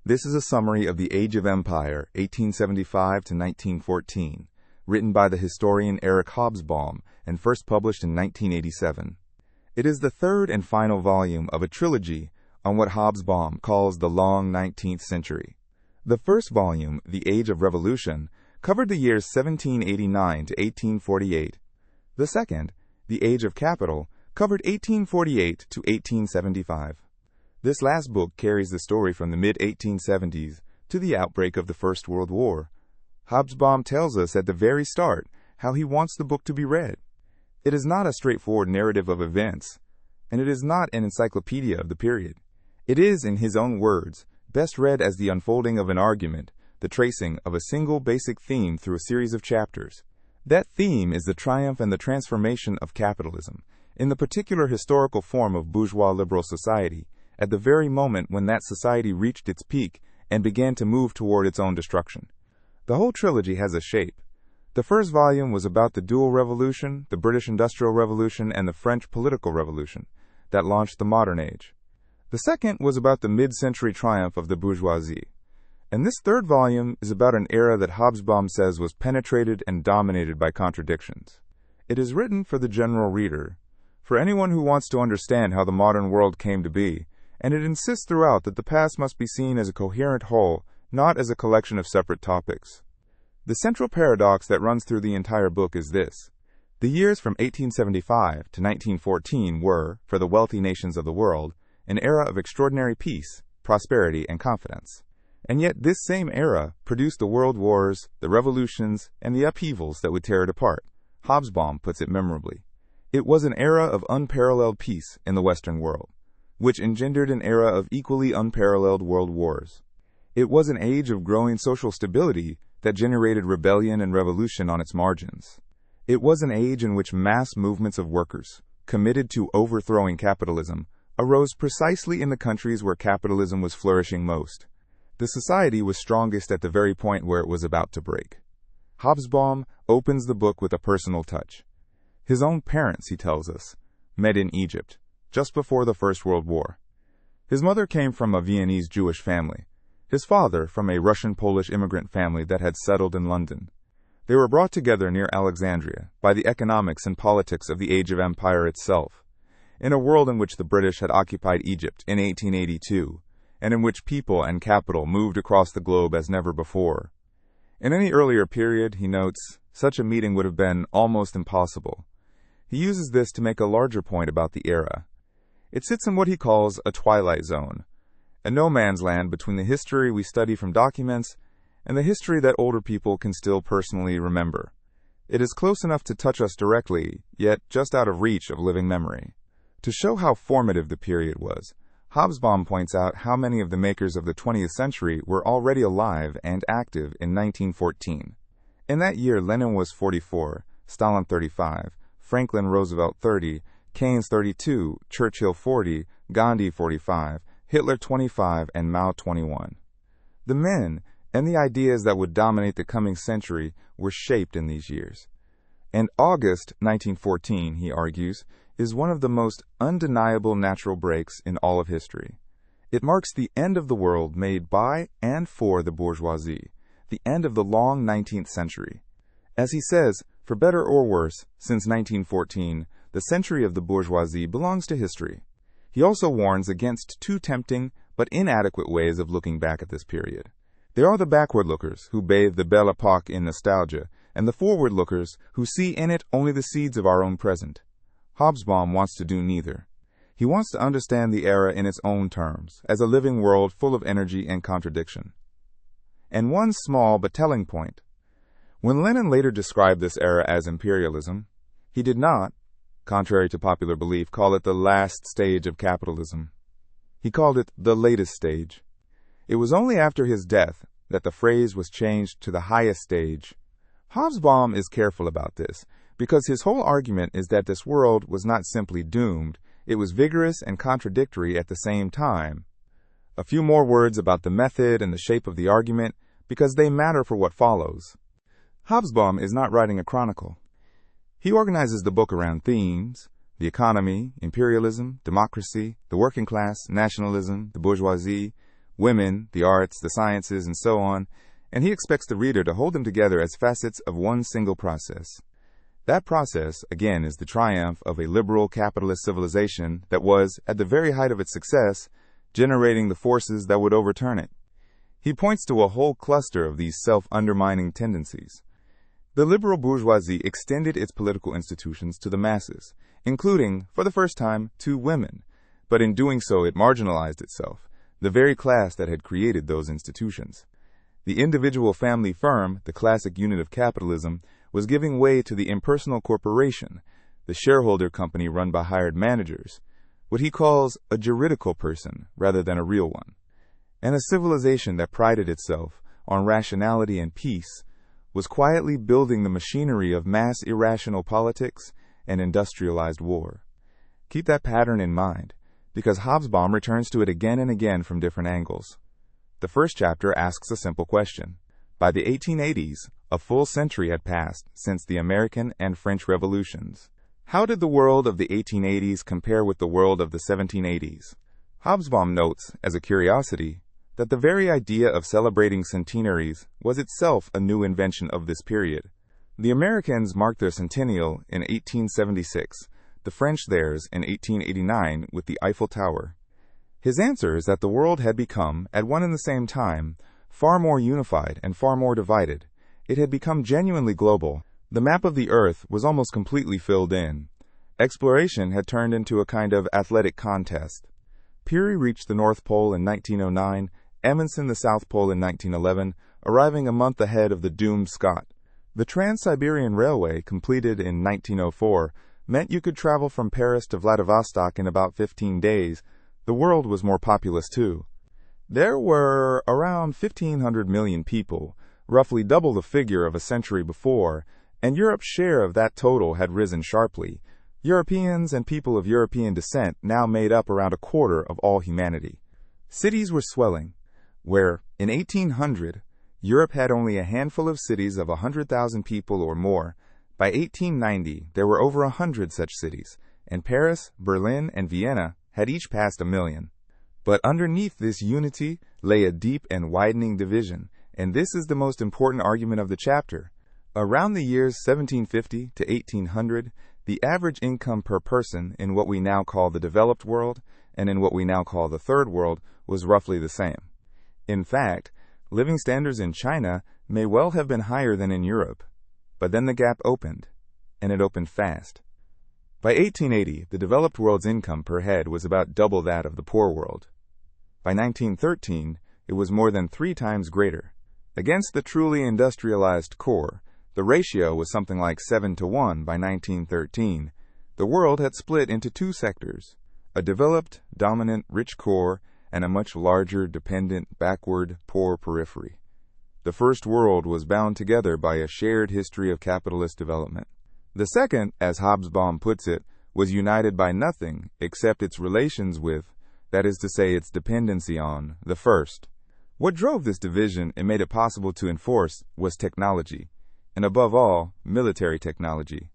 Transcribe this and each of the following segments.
This is a summary of the Age of Empire, 1875 to 1914, written by the historian Eric Hobsbawm and first published in 1987. It is the third and final volume of a trilogy on what Hobsbawm calls the long 19th century. The first volume, The Age of Revolution, covered the years 1789 to 1848. The second, The Age of Capital, covered 1848 to 1875. This last book carries the story from the mid-1870s to the outbreak of the First World War. Hobsbawm tells us at the very start how he wants the book to be read. It is not a straightforward narrative of events, and it is not an encyclopedia of the period. It is, in his own words, best read as the unfolding of an argument, the tracing of a single basic theme through a series of chapters. That theme is the triumph and the transformation of capitalism, in the particular historical form of bourgeois liberal society, at the very moment when that society reached its peak and began to move toward its own destruction. The whole trilogy has a shape. The first volume was about the dual revolution, the British Industrial Revolution and the French Political Revolution, that launched the modern age. The second was about the mid-century triumph of the bourgeoisie. And this third volume is about an era that Hobsbawm says was penetrated and dominated by contradictions. It is written for the general reader, for anyone who wants to understand how the modern world came to be, and it insists throughout that the past must be seen as a coherent whole, not as a collection of separate topics. The central paradox that runs through the entire book is this. The years from 1875 to 1914 were, for the wealthy nations of the world, an era of extraordinary peace, prosperity, and confidence. And yet this same era produced the world wars, the revolutions, and the upheavals that would tear it apart. Hobsbawm puts it memorably. It was an era of unparalleled peace in the Western world, which engendered an era of equally unparalleled world wars. It was an age of growing social stability that generated rebellion and revolution on its margins. It was an age in which mass movements of workers, committed to overthrowing capitalism, arose precisely in the countries where capitalism was flourishing most. The society was strongest at the very point where it was about to break. Hobsbawm opens the book with a personal touch. His own parents, he tells us, met in Egypt, just before the First World War. His mother came from a Viennese Jewish family, his father from a Russian-Polish immigrant family that had settled in London. They were brought together near Alexandria by the economics and politics of the Age of Empire itself, in a world in which the British had occupied Egypt in 1882, and in which people and capital moved across the globe as never before. In any earlier period, he notes, such a meeting would have been almost impossible. He uses this to make a larger point about the era. It sits in what he calls a twilight zone, a no-man's land between the history we study from documents and the history that older people can still personally remember. It is close enough to touch us directly, yet just out of reach of living memory. To show how formative the period was, Hobsbawm points out how many of the makers of the 20th century were already alive and active in 1914. In that year, Lenin was 44, Stalin 35, Franklin Roosevelt 30, Keynes 32, Churchill 40, Gandhi 45, Hitler 25, and Mao 21. The men and the ideas that would dominate the coming century were shaped in these years. And August 1914, he argues, is one of the most undeniable natural breaks in all of history. It marks the end of the world made by and for the bourgeoisie, the end of the long 19th century. As he says, for better or worse, since 1914, the century of the bourgeoisie belongs to history. He also warns against two tempting but inadequate ways of looking back at this period. There are the backward lookers who bathe the Belle Époque in nostalgia, and the forward lookers who see in it only the seeds of our own present. Hobsbawm wants to do neither. He wants to understand the era in its own terms, as a living world full of energy and contradiction. And one small but telling point. When Lenin later described this era as imperialism, he did not, contrary to popular belief, call it the last stage of capitalism. He called it the latest stage. It was only after his death that the phrase was changed to the highest stage. Hobsbawm is careful about this, because his whole argument is that this world was not simply doomed, it was vigorous and contradictory at the same time. A few more words about the method and the shape of the argument, because they matter for what follows. Hobsbawm is not writing a chronicle. He organizes the book around themes: the economy, imperialism, democracy, the working class, nationalism, the bourgeoisie, women, the arts, the sciences, and so on, and he expects the reader to hold them together as facets of one single process. That process, again, is the triumph of a liberal capitalist civilization that was, at the very height of its success, generating the forces that would overturn it. He points to a whole cluster of these self-undermining tendencies. The liberal bourgeoisie extended its political institutions to the masses, including, for the first time, to women, but in doing so it marginalized itself, the very class that had created those institutions. The individual family firm, the classic unit of capitalism, was giving way to the impersonal corporation, the shareholder company run by hired managers, what he calls a juridical person rather than a real one. And a civilization that prided itself on rationality and peace was quietly building the machinery of mass irrational politics and industrialized war. Keep that pattern in mind, because Hobsbawm returns to it again and again from different angles. The first chapter asks a simple question. By the 1880s, a full century had passed since the American and French revolutions. How did the world of the 1880s compare with the world of the 1780s? Hobsbawm notes, as a curiosity, that the very idea of celebrating centenaries was itself a new invention of this period. The Americans marked their centennial in 1876, the French theirs in 1889 with the Eiffel Tower. His answer is that the world had become, at one and the same time, far more unified and far more divided. It had become genuinely global. The map of the Earth was almost completely filled in. Exploration had turned into a kind of athletic contest. Peary reached the North Pole in 1909, Amundsen the South Pole in 1911, arriving a month ahead of the doomed Scott. The Trans-Siberian Railway, completed in 1904, meant you could travel from Paris to Vladivostok in about 15 days. The world was more populous too. There were around 1,500 million people, roughly double the figure of a century before, and Europe's share of that total had risen sharply. Europeans and people of European descent now made up around a quarter of all humanity. Cities were swelling. Where, in 1800, Europe had only a handful of cities of 100,000 people or more, by 1890 there were over 100 such cities, and Paris, Berlin, and Vienna had each passed 1 million. But underneath this unity lay a deep and widening division, and this is the most important argument of the chapter. Around the years 1750 to 1800, the average income per person in what we now call the developed world and in what we now call the third world was roughly the same. In fact, living standards in China may well have been higher than in Europe. But then the gap opened, and it opened fast. By 1880, the developed world's income per head was about double that of the poor world. By 1913, it was more than 3 times greater. Against the truly industrialized core, the ratio was something like 7-to-1 by 1913. The world had split into 2 sectors, a developed, dominant, rich core, and a much larger, dependent, backward, poor periphery. The first world was bound together by a shared history of capitalist development. The second, as Hobsbawm puts it, was united by nothing except its relations with, that is to say, its dependency on, the first. What drove this division and made it possible to enforce was technology, and above all, military technology.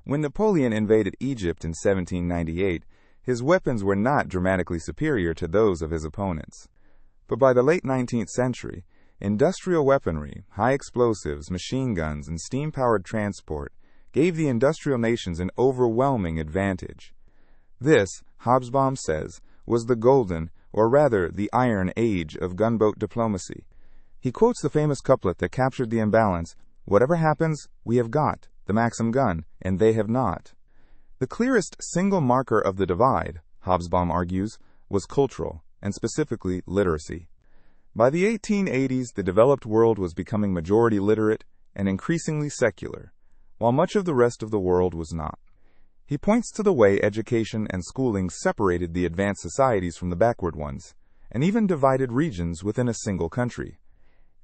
When Napoleon invaded Egypt in 1798, his weapons were not dramatically superior to those of his opponents. But by the late 19th century, industrial weaponry, high explosives, machine guns, and steam-powered transport gave the industrial nations an overwhelming advantage. This, Hobsbawm says, was the golden, or rather the iron age of gunboat diplomacy. He quotes the famous couplet that captured the imbalance, "Whatever happens, we have got the Maxim gun, and they have not." The clearest single marker of the divide, Hobsbawm argues, was cultural, and specifically literacy. By the 1880s, the developed world was becoming majority literate and increasingly secular, while much of the rest of the world was not. He points to the way education and schooling separated the advanced societies from the backward ones, and even divided regions within a single country.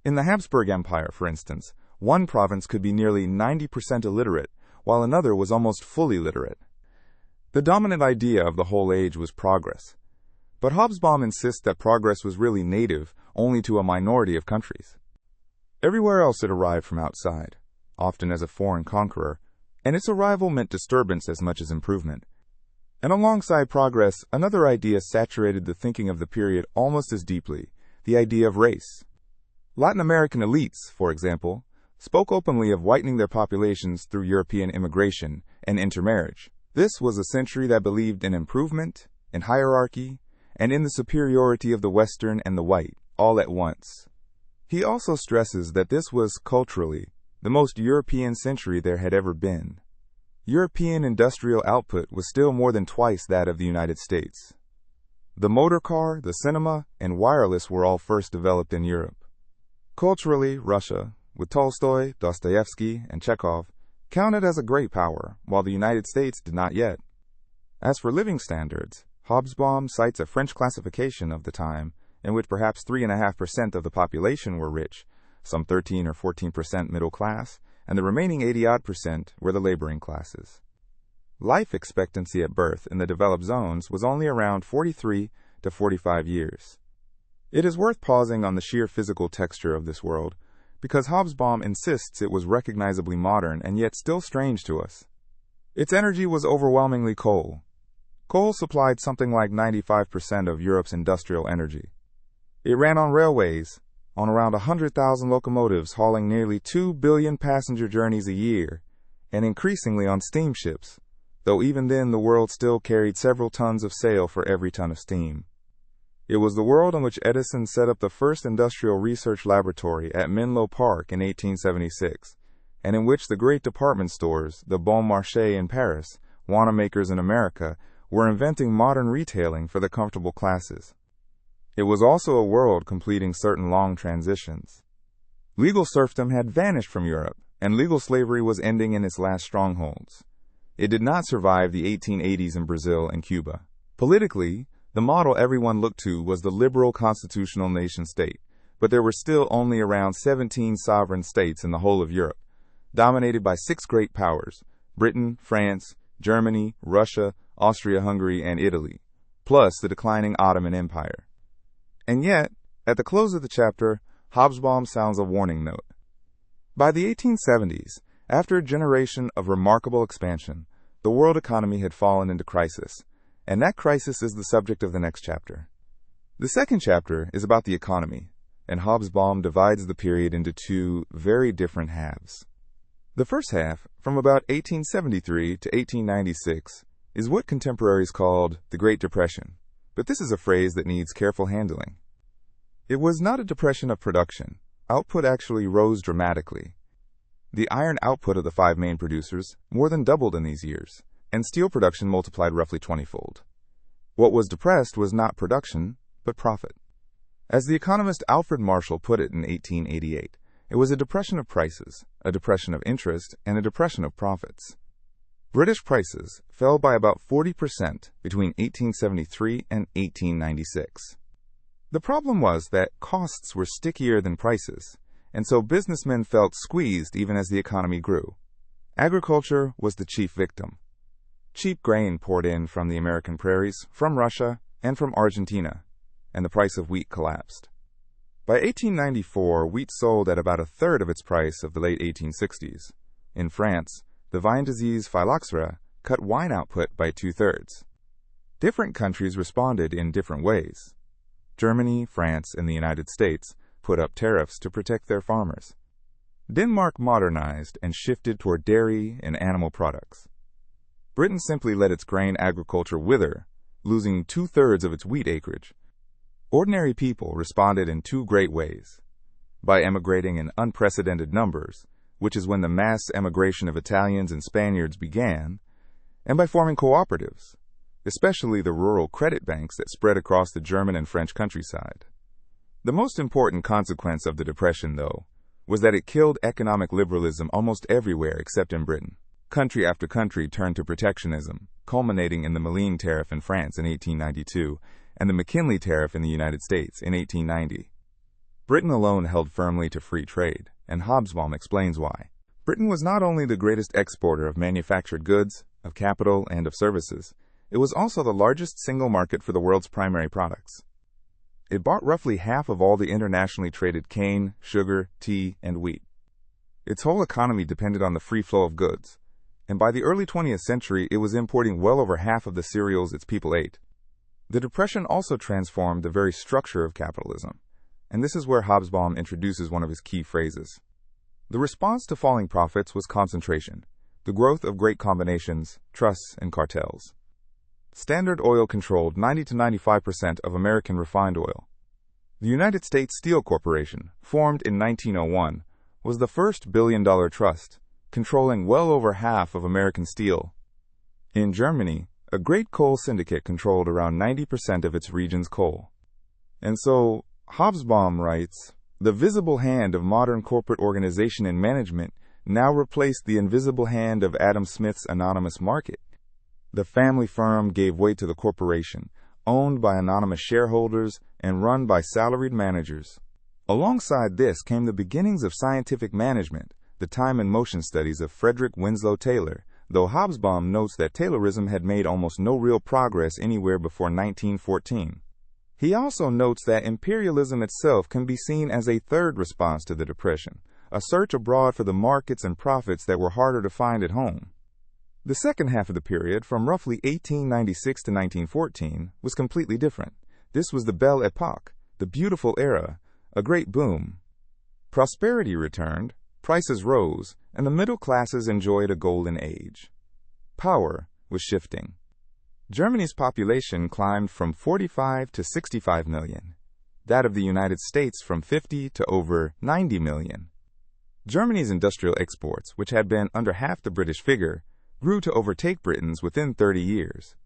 In the Habsburg Empire, for instance, one province could be nearly 90% illiterate, while another was almost fully literate. The dominant idea of the whole age was progress. But Hobsbawm insists that progress was really native only to a minority of countries. Everywhere else it arrived from outside, often as a foreign conqueror, and its arrival meant disturbance as much as improvement. And alongside progress, another idea saturated the thinking of the period almost as deeply, the idea of race. Latin American elites, for example, spoke openly of whitening their populations through European immigration and intermarriage. This was a century that believed in improvement, in hierarchy, and in the superiority of the Western and the white, all at once. He also stresses that this was, culturally, the most European century there had ever been. European industrial output was still more than twice that of the United States. The motor car, the cinema, and wireless were all first developed in Europe. Culturally, Russia, with Tolstoy, Dostoevsky, and Chekhov, counted as a great power, while the United States did not yet. As for living standards, Hobsbawm cites a French classification of the time in which perhaps 3.5% of the population were rich, some 13 or 14% middle class, and the remaining 80-odd% were the laboring classes. Life expectancy at birth in the developed zones was only around 43 to 45 years. It is worth pausing on the sheer physical texture of this world, because Hobsbawm insists it was recognizably modern and yet still strange to us. Its energy was overwhelmingly coal. Coal supplied something like 95% of Europe's industrial energy. It ran on railways, on around 100,000 locomotives hauling nearly 2 billion passenger journeys a year, and increasingly on steamships, though even then the world still carried several tons of sail for every ton of steam. It was the world in which Edison set up the first industrial research laboratory at Menlo Park in 1876, and in which the great department stores, the Bon Marché in Paris, Wanamaker's in America, were inventing modern retailing for the comfortable classes. It was also a world completing certain long transitions. Legal serfdom had vanished from Europe, and legal slavery was ending in its last strongholds. It did not survive the 1880s in Brazil and Cuba. Politically, the model everyone looked to was the liberal constitutional nation-state, but there were still only around 17 sovereign states in the whole of Europe, dominated by 6 great powers: Britain, France, Germany, Russia, Austria-Hungary, and Italy, plus the declining Ottoman Empire. And yet, at the close of the chapter, Hobsbawm sounds a warning note. By the 1870s, after a generation of remarkable expansion, the world economy had fallen into crisis, and that crisis is the subject of the next chapter. The second chapter is about the economy, and Hobsbawm divides the period into 2 very different halves. The first half, from about 1873 to 1896, is what contemporaries called the Great Depression, but this is a phrase that needs careful handling. It was not a depression of production. Output actually rose dramatically. The iron output of the 5 main producers more than doubled in these years, and steel production multiplied roughly 20-fold. What was depressed was not production, but profit. As the economist Alfred Marshall put it in 1888, it was a depression of prices, a depression of interest, and a depression of profits. British prices fell by about 40% between 1873 and 1896. The problem was that costs were stickier than prices, and so businessmen felt squeezed even as the economy grew. Agriculture was the chief victim. Cheap grain poured in from the American prairies, from Russia, and from Argentina, and the price of wheat collapsed. By 1894, wheat sold at about a third of its price of the late 1860s. In France, the vine disease phylloxera cut wine output by 2/3. Different countries responded in different ways. Germany, France, and the United States put up tariffs to protect their farmers. Denmark modernized and shifted toward dairy and animal products. Britain simply let its grain agriculture wither, losing 2/3 of its wheat acreage. Ordinary people responded in 2 great ways: by emigrating in unprecedented numbers, which is when the mass emigration of Italians and Spaniards began, and by forming cooperatives, especially the rural credit banks that spread across the German and French countryside. The most important consequence of the Depression, though, was that it killed economic liberalism almost everywhere except in Britain. Country after country turned to protectionism, culminating in the Malines Tariff in France in 1892 and the McKinley Tariff in the United States in 1890. Britain alone held firmly to free trade, and Hobsbawm explains why. Britain was not only the greatest exporter of manufactured goods, of capital, and of services, it was also the largest single market for the world's primary products. It bought roughly half of all the internationally traded cane, sugar, tea, and wheat. Its whole economy depended on the free flow of goods, and by the early 20th century it was importing well over half of the cereals its people ate. The Depression also transformed the very structure of capitalism. and this is where Hobsbawm introduces one of his key phrases. The response to falling profits was concentration, the growth of great combinations, trusts, and cartels. Standard Oil controlled 90 to 95% of American refined oil. The United States Steel Corporation, formed in 1901, was the first billion-dollar trust, controlling well over half of American steel. In Germany, a great coal syndicate controlled around 90% of its region's coal. And so, Hobsbawm writes, the visible hand of modern corporate organization and management now replaced the invisible hand of Adam Smith's anonymous market. The family firm gave way to the corporation, owned by anonymous shareholders and run by salaried managers. Alongside this came the beginnings of scientific management, the time and motion studies of Frederick Winslow Taylor, though Hobsbawm notes that Taylorism had made almost no real progress anywhere before 1914. He also notes that imperialism itself can be seen as a third response to the Depression, a search abroad for the markets and profits that were harder to find at home. The second half of the period, from roughly 1896 to 1914, was completely different. This was the Belle Époque, the beautiful era, a great boom. Prosperity returned, prices rose, and the middle classes enjoyed a golden age. Power was shifting. Germany's population climbed from 45 to 65 million, that of the United States from 50 to over 90 million. Germany's industrial exports, which had been under half the British figure, grew to overtake Britain's within 30 years.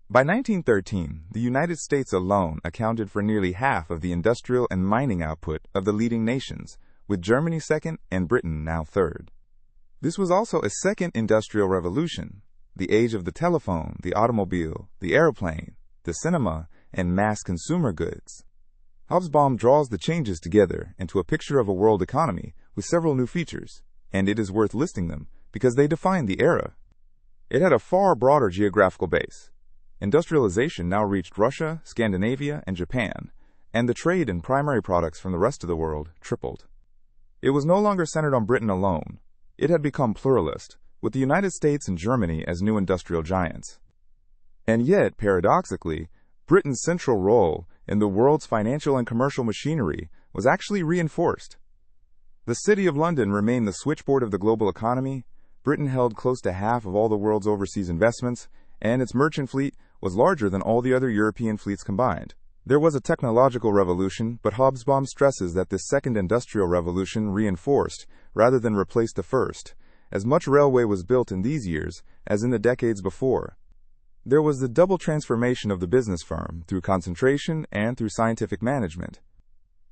By 1913, the United States alone accounted for nearly half of the industrial and mining output of the leading nations, with Germany second and Britain now third. This was also a second industrial revolution, the age of the telephone, the automobile, the airplane, the cinema, and mass consumer goods. Hobsbawm draws the changes together into a picture of a world economy with several new features, and it is worth listing them because they defined the era. It had a far broader geographical base. Industrialization now reached Russia, Scandinavia, and Japan, and the trade in primary products from the rest of the world tripled. It was no longer centered on Britain alone. It had become pluralist, with the United States and Germany as new industrial giants. And yet, paradoxically, Britain's central role in the world's financial and commercial machinery was actually reinforced. The City of London remained the switchboard of the global economy, Britain held close to half of all the world's overseas investments, and its merchant fleet was larger than all the other European fleets combined. There was a technological revolution, but Hobsbawm stresses that this second industrial revolution reinforced, rather than replaced the first, as much railway was built in these years as in the decades before. There was the double transformation of the business firm through concentration and through scientific management.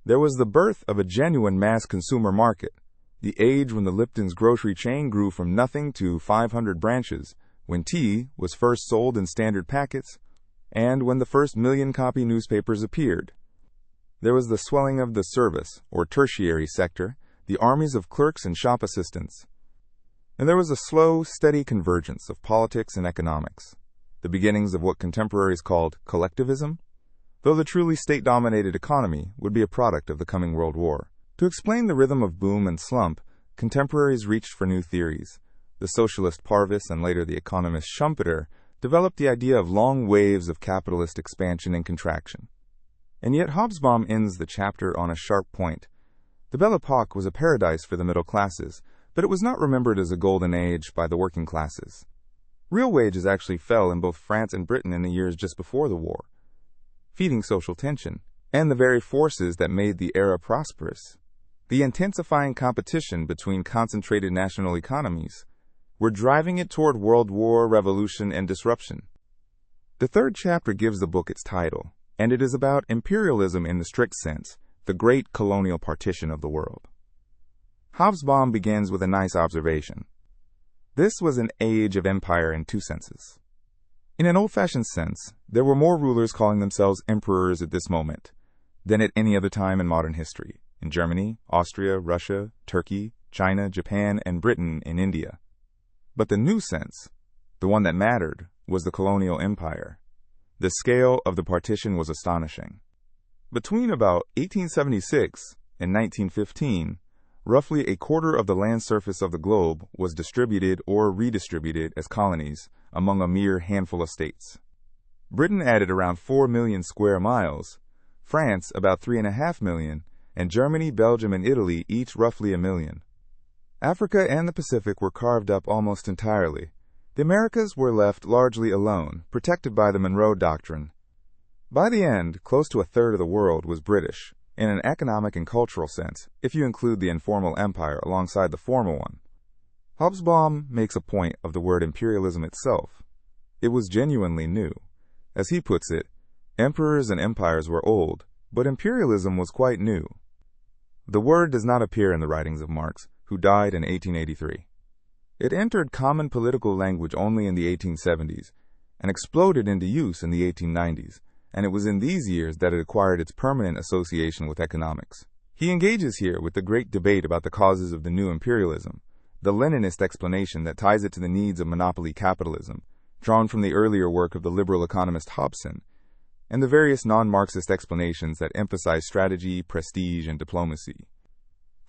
There was the birth of a genuine mass consumer market, the age when the Lipton's grocery chain grew from nothing to 500 branches, when tea was first sold in standard packets, and when the first million-copy newspapers appeared. There was the swelling of the service, or tertiary sector, the armies of clerks and shop assistants. And there was a slow, steady convergence of politics and economics, the beginnings of what contemporaries called collectivism, though the truly state-dominated economy would be a product of the coming World War. To explain the rhythm of boom and slump, contemporaries reached for new theories. The socialist Parvis and later the economist Schumpeter developed the idea of long waves of capitalist expansion and contraction. And yet Hobsbawm ends the chapter on a sharp point. The Belle Époque was a paradise for the middle classes, but it was not remembered as a golden age by the working classes. Real wages actually fell in both France and Britain in the years just before the war, feeding social tension, and the very forces that made the era prosperous, the intensifying competition between concentrated national economies, were driving it toward world war, revolution, and disruption. The third chapter gives the book its title, and it is about imperialism in the strict sense, the great colonial partition of the world. Hobsbawm begins with a nice observation. This was an age of empire in two senses. In an old-fashioned sense, there were more rulers calling themselves emperors at this moment than at any other time in modern history, in Germany, Austria, Russia, Turkey, China, Japan, and Britain in India. But the new sense, the one that mattered, was the colonial empire. The scale of the partition was astonishing. Between about 1876 and 1915, roughly a quarter of the land surface of the globe was distributed or redistributed as colonies among a mere handful of states. Britain added around 4 million square miles, France about 3.5 million, and Germany, Belgium, and Italy each roughly 1 million. Africa and the Pacific were carved up almost entirely. The Americas were left largely alone, protected by the Monroe Doctrine. By the end, close to 1/3 of the world was British, in an economic and cultural sense, if you include the informal empire alongside the formal one. Hobsbawm makes a point of the word imperialism itself. It was genuinely new. As he puts it, emperors and empires were old, but imperialism was quite new. The word does not appear in the writings of Marx, who died in 1883. It entered common political language only in the 1870s, and exploded into use in the 1890s, and it was in these years that it acquired its permanent association with economics. He engages here with the great debate about the causes of the new imperialism, the Leninist explanation that ties it to the needs of monopoly capitalism, drawn from the earlier work of the liberal economist Hobson, and the various non-Marxist explanations that emphasize strategy, prestige, and diplomacy.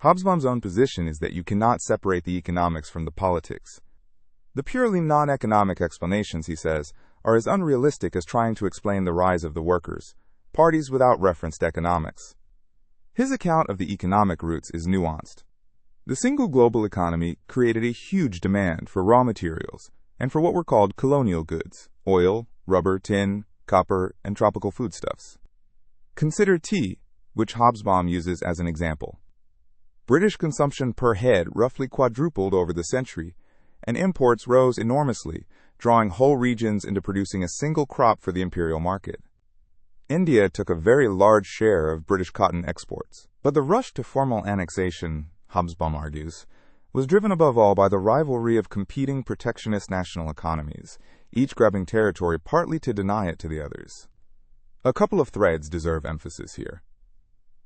Hobsbawm's own position is that you cannot separate the economics from the politics. The purely non-economic explanations, he says, are as unrealistic as trying to explain the rise of the workers, parties without reference to economics. His account of the economic roots is nuanced. The single global economy created a huge demand for raw materials and for what were called colonial goods: oil, rubber, tin, copper, and tropical foodstuffs. Consider tea, which Hobsbawm uses as an example. British consumption per head roughly quadrupled over the century, and imports rose enormously, drawing whole regions into producing a single crop for the imperial market. India took a very large share of British cotton exports. But the rush to formal annexation, Hobsbawm argues, was driven above all by the rivalry of competing protectionist national economies, each grabbing territory partly to deny it to the others. A couple of threads deserve emphasis here.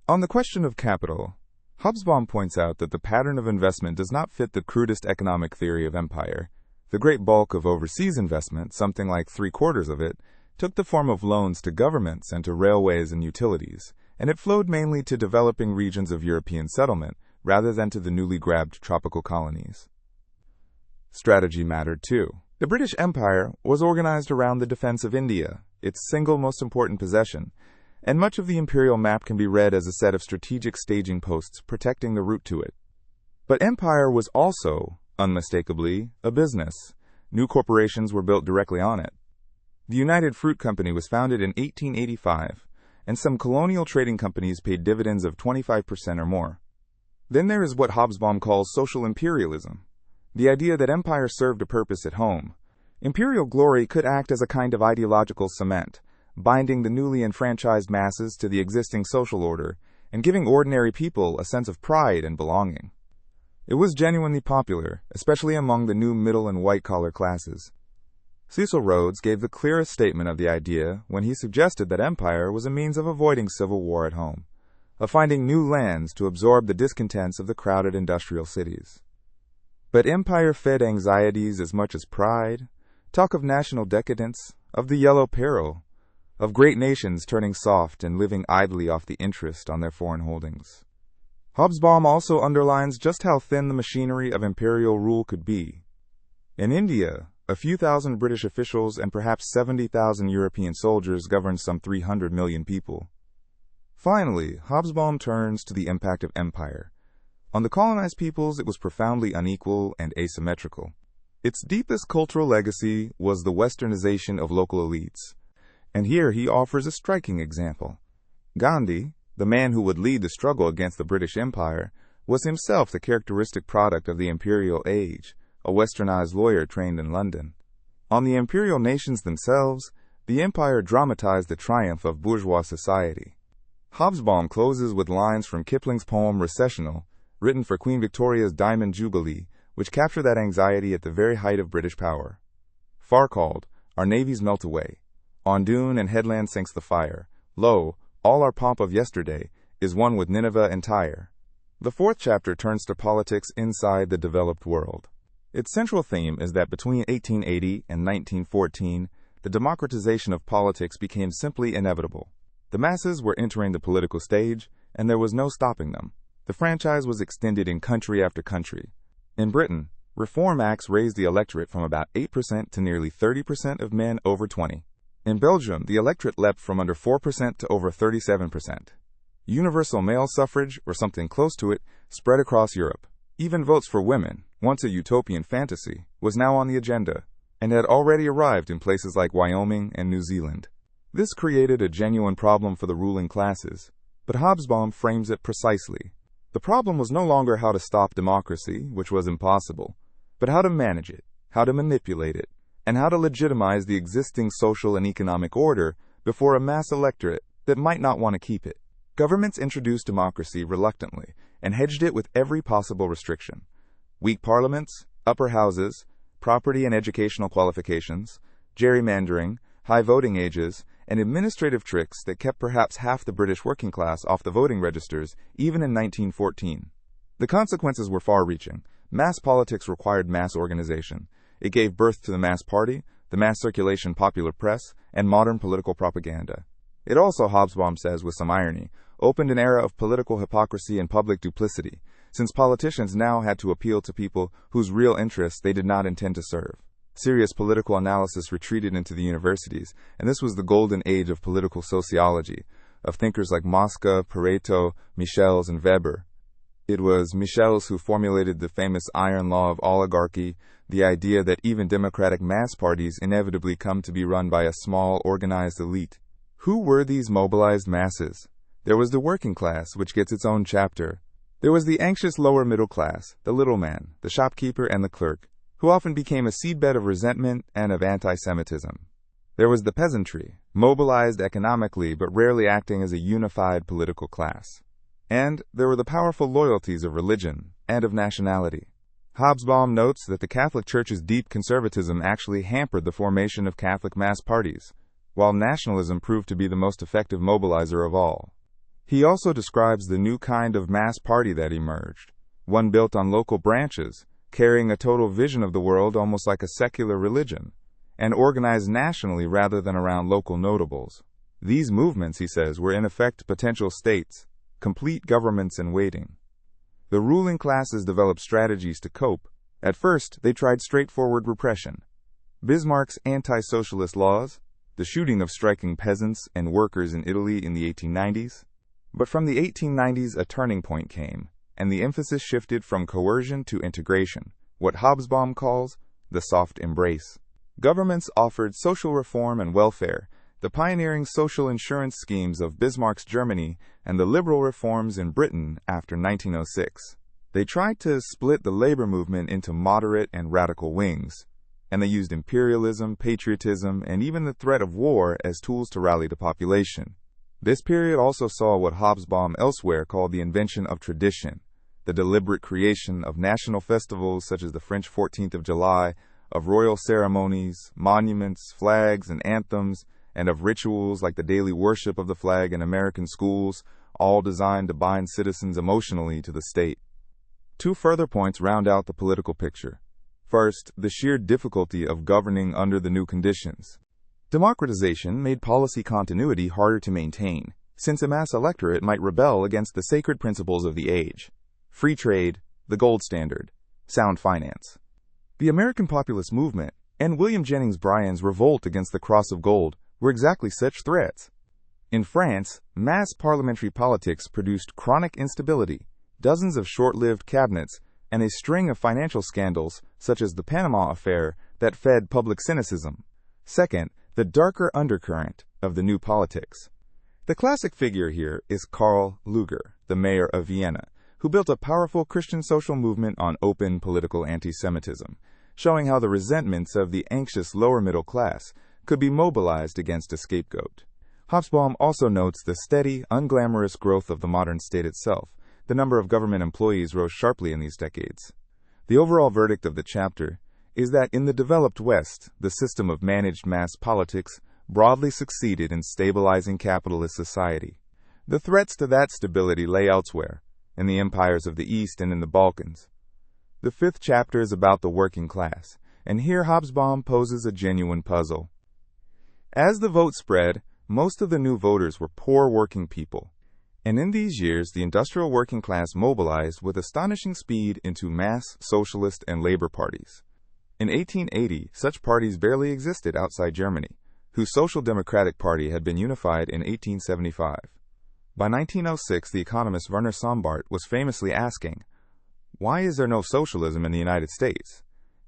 On the question of capital, Hobsbawm points out that the pattern of investment does not fit the crudest economic theory of empire. The great bulk of overseas investment, something like 3/4 of it, took the form of loans to governments and to railways and utilities, and it flowed mainly to developing regions of European settlement, rather than to the newly grabbed tropical colonies. Strategy mattered too. The British Empire was organized around the defense of India, its single most important possession, and much of the imperial map can be read as a set of strategic staging posts protecting the route to it. But empire was also, unmistakably, a business. New corporations were built directly on it. The United Fruit Company was founded in 1885, and some colonial trading companies paid dividends of 25% or more. Then there is what Hobsbawm calls social imperialism, the idea that empire served a purpose at home. Imperial glory could act as a kind of ideological cement, binding the newly enfranchised masses to the existing social order, and giving ordinary people a sense of pride and belonging. It was genuinely popular, especially among the new middle and white-collar classes. Cecil Rhodes gave the clearest statement of the idea when he suggested that empire was a means of avoiding civil war at home, of finding new lands to absorb the discontents of the crowded industrial cities. But empire fed anxieties as much as pride, talk of national decadence, of the yellow peril, of great nations turning soft and living idly off the interest on their foreign holdings. Hobsbawm also underlines just how thin the machinery of imperial rule could be. In India, a few thousand British officials and perhaps 70,000 European soldiers governed some 300 million people. Finally, Hobsbawm turns to the impact of empire. On the colonized peoples, it was profoundly unequal and asymmetrical. Its deepest cultural legacy was the westernization of local elites. And here he offers a striking example. Gandhi, the man who would lead the struggle against the British Empire, was himself the characteristic product of the imperial age, a westernized lawyer trained in London. On the imperial nations themselves, the empire dramatized the triumph of bourgeois society. Hobsbawm closes with lines from Kipling's poem Recessional, written for Queen Victoria's Diamond Jubilee, which capture that anxiety at the very height of British power. Far called, our navies melt away. On dune and headland sinks the fire. Lo, all our pomp of yesterday is one with Nineveh and Tyre. The fourth chapter turns to politics inside the developed world. Its central theme is that between 1880 and 1914, the democratization of politics became simply inevitable. The masses were entering the political stage, and there was no stopping them. The franchise was extended in country after country. In Britain, Reform Acts raised the electorate from about 8% to nearly 30% of men over 20. In Belgium, the electorate leapt from under 4% to over 37%. Universal male suffrage, or something close to it, spread across Europe. Even votes for women, once a utopian fantasy, was now on the agenda, and had already arrived in places like Wyoming and New Zealand. This created a genuine problem for the ruling classes, but Hobsbawm frames it precisely. The problem was no longer how to stop democracy, which was impossible, but how to manage it, how to manipulate it, and how to legitimize the existing social and economic order before a mass electorate that might not want to keep it. Governments introduced democracy reluctantly and hedged it with every possible restriction. Weak parliaments, upper houses, property and educational qualifications, gerrymandering, high voting ages, and administrative tricks that kept perhaps half the British working class off the voting registers even in 1914. The consequences were far-reaching. Mass politics required mass organization. It gave birth to the mass party, the mass circulation popular press, and modern political propaganda. It also, Hobsbawm says with some irony, opened an era of political hypocrisy and public duplicity, since politicians now had to appeal to people whose real interests they did not intend to serve. Serious political analysis retreated into the universities, and this was the golden age of political sociology, of thinkers like Mosca, Pareto, Michels, and Weber. It was Michels who formulated the famous iron law of oligarchy, the idea that even democratic mass parties inevitably come to be run by a small, organized elite. Who were these mobilized masses? There was the working class, which gets its own chapter. There was the anxious lower middle class, the little man, the shopkeeper, and the clerk, who often became a seedbed of resentment and of anti-Semitism. There was the peasantry, mobilized economically but rarely acting as a unified political class. And there were the powerful loyalties of religion and of nationality. Hobsbawm notes that the Catholic Church's deep conservatism actually hampered the formation of Catholic mass parties, while nationalism proved to be the most effective mobilizer of all. He also describes the new kind of mass party that emerged, one built on local branches, carrying a total vision of the world almost like a secular religion, and organized nationally rather than around local notables. These movements, he says, were in effect potential states, complete governments in waiting. The ruling classes developed strategies to cope. At first, they tried straightforward repression. Bismarck's anti-socialist laws, the shooting of striking peasants and workers in Italy in the 1890s. But from the 1890s, a turning point came, and the emphasis shifted from coercion to integration, what Hobsbawm calls the soft embrace. Governments offered social reform and welfare, the pioneering social insurance schemes of Bismarck's Germany and the liberal reforms in Britain after 1906. They tried to split the labor movement into moderate and radical wings, and they used imperialism, patriotism, and even the threat of war as tools to rally the population. This period also saw what Hobsbawm elsewhere called the invention of tradition, the deliberate creation of national festivals such as the French 14th of July, of royal ceremonies, monuments, flags, and anthems, and of rituals like the daily worship of the flag in American schools, all designed to bind citizens emotionally to the state. Two further points round out the political picture. First, the sheer difficulty of governing under the new conditions. Democratization made policy continuity harder to maintain, since a mass electorate might rebel against the sacred principles of the age: free trade, the gold standard, sound finance. The American populist movement and William Jennings Bryan's revolt against the cross of gold were exactly such threats. In France, mass parliamentary politics produced chronic instability, dozens of short-lived cabinets, and a string of financial scandals, such as the Panama Affair, that fed public cynicism. Second, the darker undercurrent of the new politics. The classic figure here is Karl Lueger, the mayor of Vienna, who built a powerful Christian social movement on open political anti-Semitism, showing how the resentments of the anxious lower middle class could be mobilized against a scapegoat. Hobsbawm also notes the steady, unglamorous growth of the modern state itself. The number of government employees rose sharply in these decades. The overall verdict of the chapter is that in the developed West, the system of managed mass politics broadly succeeded in stabilizing capitalist society. The threats to that stability lay elsewhere, in the empires of the East and in the Balkans. The fifth chapter is about the working class, and here Hobsbawm poses a genuine puzzle. As the vote spread, most of the new voters were poor working people, and in these years the industrial working class mobilized with astonishing speed into mass socialist and labor parties. In 1880, such parties barely existed outside Germany, whose Social Democratic Party had been unified in 1875. By 1906, the economist Werner Sombart was famously asking, "Why is there no socialism in the United States?"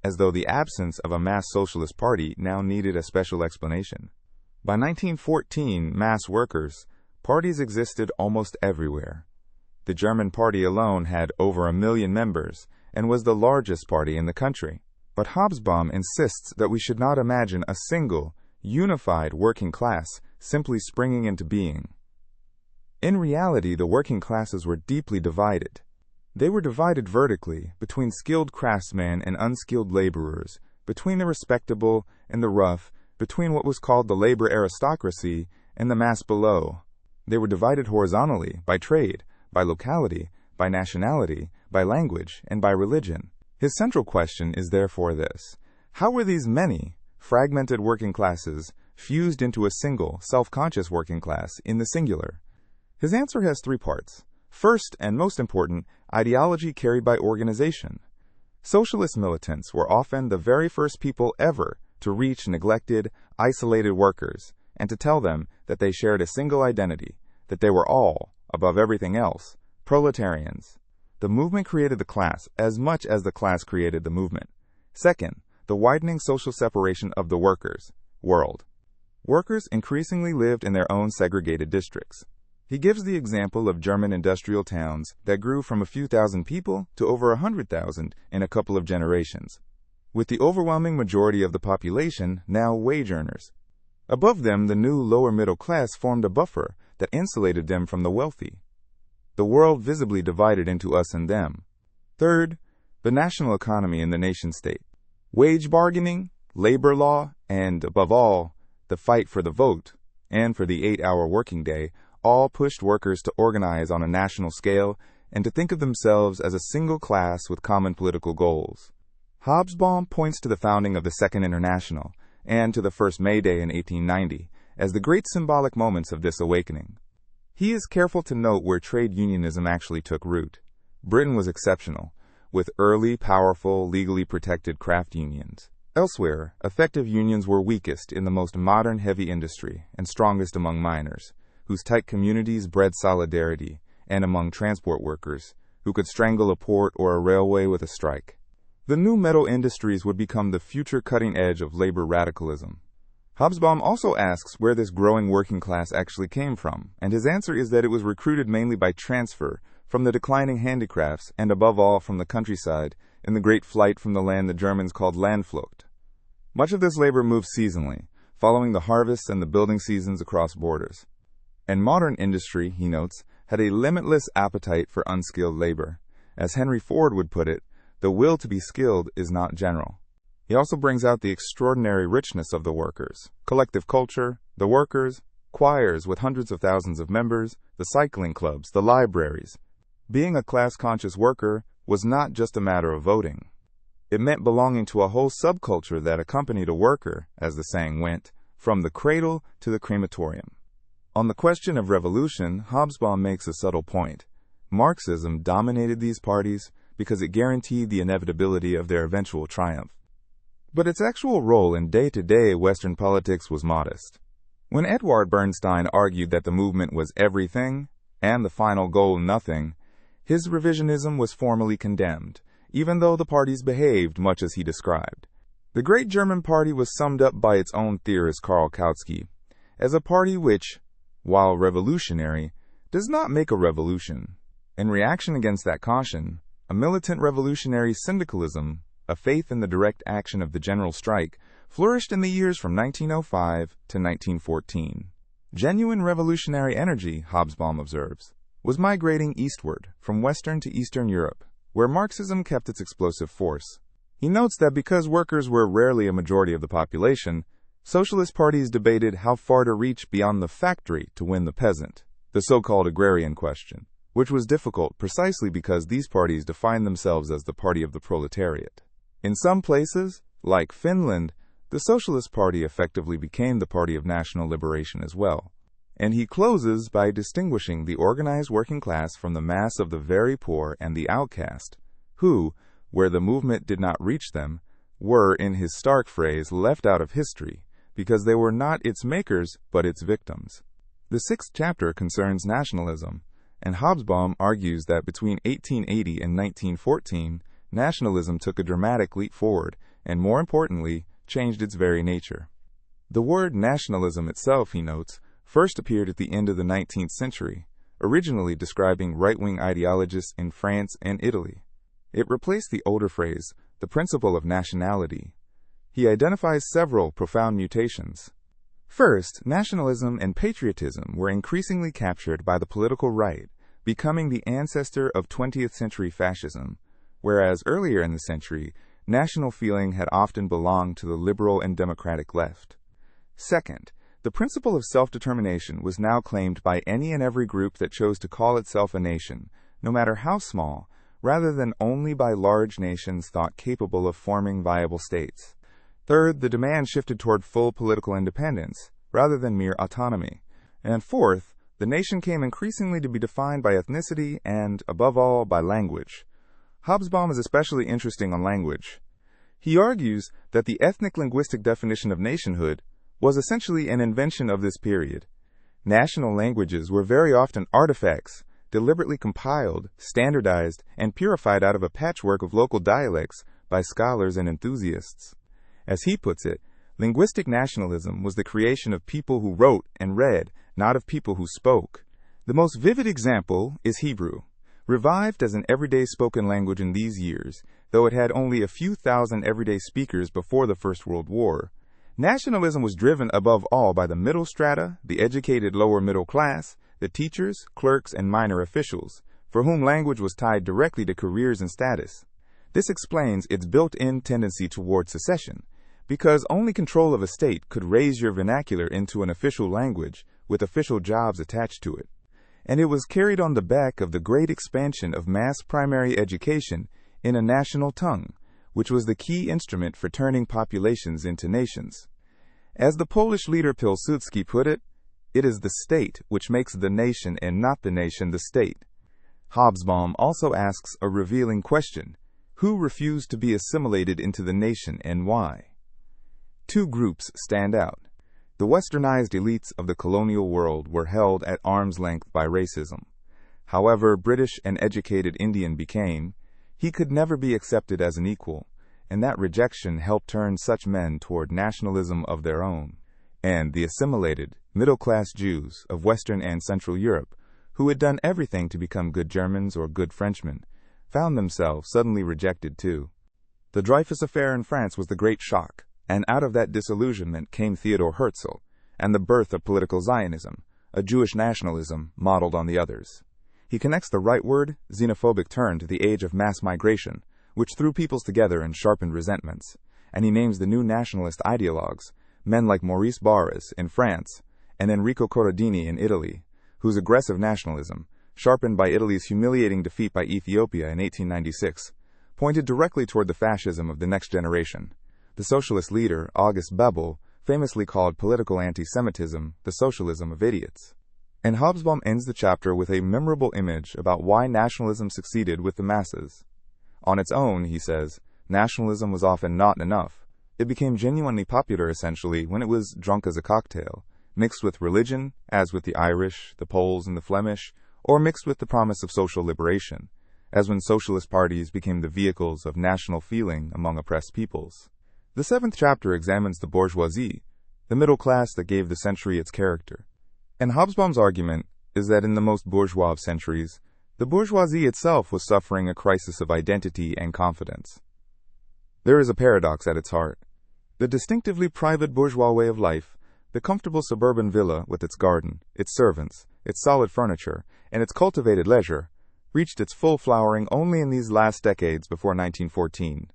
as though the absence of a mass socialist party now needed a special explanation. By 1914, mass workers, parties existed almost everywhere. The German party alone had over 1 million members and was the largest party in the country. But Hobsbawm insists that we should not imagine a single, unified working class simply springing into being. In reality, the working classes were deeply divided. They were divided vertically between skilled craftsmen and unskilled laborers, between the respectable and the rough, between what was called the labor aristocracy and the mass below. They were divided horizontally by trade, by locality, by nationality, by language, and by religion. His central question is therefore this: how were these many, fragmented working classes fused into a single, self-conscious working class in the singular? His answer has 3 parts. First, and most important, ideology carried by organization. Socialist militants were often the very first people ever to reach neglected, isolated workers, and to tell them that they shared a single identity, that they were all, above everything else, proletarians. The movement created the class as much as the class created the movement. Second, the widening social separation of the workers' world. Workers increasingly lived in their own segregated districts. He gives the example of German industrial towns that grew from a few thousand people to over 100,000 in a couple of generations, with the overwhelming majority of the population now wage earners. Above them, the new lower middle class formed a buffer that insulated them from the wealthy. The world visibly divided into us and them. Third, the national economy and the nation-state. Wage bargaining, labor law, and, above all, the fight for the vote and for the 8-hour working day all pushed workers to organize on a national scale and to think of themselves as a single class with common political goals. Hobsbawm points to the founding of the Second International and to the first May Day in 1890 as the great symbolic moments of this awakening. He is careful to note where trade unionism actually took root. Britain was exceptional, with early, powerful, legally protected craft unions. Elsewhere, effective unions were weakest in the most modern heavy industry and strongest among miners, whose tight communities bred solidarity, and among transport workers, who could strangle a port or a railway with a strike. The new metal industries would become the future cutting edge of labor radicalism. Hobsbawm also asks where this growing working class actually came from, and his answer is that it was recruited mainly by transfer from the declining handicrafts and above all from the countryside in the great flight from the land the Germans called Landflucht. Much of this labor moved seasonally, following the harvests and the building seasons across borders. And modern industry, he notes, had a limitless appetite for unskilled labor. As Henry Ford would put it, the will to be skilled is not general. He also brings out the extraordinary richness of the workers, collective culture, the workers, choirs with hundreds of thousands of members, the cycling clubs, the libraries. Being a class-conscious worker was not just a matter of voting. It meant belonging to a whole subculture that accompanied a worker, as the saying went, from the cradle to the crematorium. On the question of revolution, Hobsbawm makes a subtle point. Marxism dominated these parties because it guaranteed the inevitability of their eventual triumph. But its actual role in day-to-day Western politics was modest. When Edward Bernstein argued that the movement was everything, and the final goal nothing, his revisionism was formally condemned, even though the parties behaved much as he described. The great German party was summed up by its own theorist Karl Kautsky as a party which, while revolutionary, does not make a revolution. In reaction against that caution, a militant revolutionary syndicalism, a faith in the direct action of the general strike, flourished in the years from 1905 to 1914. Genuine revolutionary energy, Hobsbawm observes, was migrating eastward from Western to Eastern Europe, where Marxism kept its explosive force. He notes that because workers were rarely a majority of the population, socialist parties debated how far to reach beyond the factory to win the peasant, the so-called agrarian question, which was difficult precisely because these parties defined themselves as the party of the proletariat. In some places, like Finland, the Socialist Party effectively became the party of national liberation as well. And he closes by distinguishing the organized working class from the mass of the very poor and the outcast, who, where the movement did not reach them, were, in his stark phrase, left out of history, because they were not its makers but its victims. The sixth chapter concerns nationalism, and Hobsbawm argues that between 1880 and 1914, nationalism took a dramatic leap forward, and more importantly, changed its very nature. The word nationalism itself, he notes, first appeared at the end of the 19th century, originally describing right-wing ideologists in France and Italy. It replaced the older phrase, the principle of nationality. He identifies several profound mutations. First, nationalism and patriotism were increasingly captured by the political right, becoming the ancestor of 20th century fascism, whereas earlier in the century, national feeling had often belonged to the liberal and democratic left. Second, the principle of self-determination was now claimed by any and every group that chose to call itself a nation, no matter how small, rather than only by large nations thought capable of forming viable states. Third, the demand shifted toward full political independence, rather than mere autonomy. And fourth, the nation came increasingly to be defined by ethnicity and, above all, by language. Hobsbawm is especially interesting on language. He argues that the ethnic-linguistic definition of nationhood was essentially an invention of this period. National languages were very often artifacts, deliberately compiled, standardized, and purified out of a patchwork of local dialects by scholars and enthusiasts. As he puts it, linguistic nationalism was the creation of people who wrote and read, not of people who spoke. The most vivid example is Hebrew, revived as an everyday spoken language in these years, though it had only a few thousand everyday speakers before the First World War. Nationalism was driven above all by the middle strata, the educated lower middle class, the teachers, clerks, and minor officials, for whom language was tied directly to careers and status. This explains its built-in tendency toward secession, because only control of a state could raise your vernacular into an official language with official jobs attached to it. And it was carried on the back of the great expansion of mass primary education in a national tongue, which was the key instrument for turning populations into nations. As the Polish leader Pilsudski put it, it is the state which makes the nation and not the nation the state. Hobsbawm also asks a revealing question: who refused to be assimilated into the nation and why? Two groups stand out. The westernized elites of the colonial world were held at arm's length by racism. However British and educated Indian became, he could never be accepted as an equal, and that rejection helped turn such men toward nationalism of their own. And the assimilated, middle-class Jews of Western and Central Europe, who had done everything to become good Germans or good Frenchmen, found themselves suddenly rejected too. The Dreyfus affair in France was the great shock, and out of that disillusionment came Theodor Herzl, and the birth of political Zionism, a Jewish nationalism modeled on the others. He connects the rightward, xenophobic turn to the age of mass migration, which threw peoples together and sharpened resentments, and he names the new nationalist ideologues, men like Maurice Barrès in France and Enrico Corradini in Italy, whose aggressive nationalism, sharpened by Italy's humiliating defeat by Ethiopia in 1896, pointed directly toward the fascism of the next generation. The socialist leader, August Bebel, famously called political anti-Semitism the socialism of idiots. And Hobsbawm ends the chapter with a memorable image about why nationalism succeeded with the masses. On its own, he says, nationalism was often not enough. It became genuinely popular, essentially, when it was drunk as a cocktail, mixed with religion, as with the Irish, the Poles, and the Flemish, or mixed with the promise of social liberation, as when socialist parties became the vehicles of national feeling among oppressed peoples. The seventh chapter examines the bourgeoisie, the middle class that gave the century its character. And Hobsbawm's argument is that in the most bourgeois of centuries, the bourgeoisie itself was suffering a crisis of identity and confidence. There is a paradox at its heart. The distinctively private bourgeois way of life, the comfortable suburban villa with its garden, its servants, its solid furniture, and its cultivated leisure, reached its full flowering only in these last decades before 1914.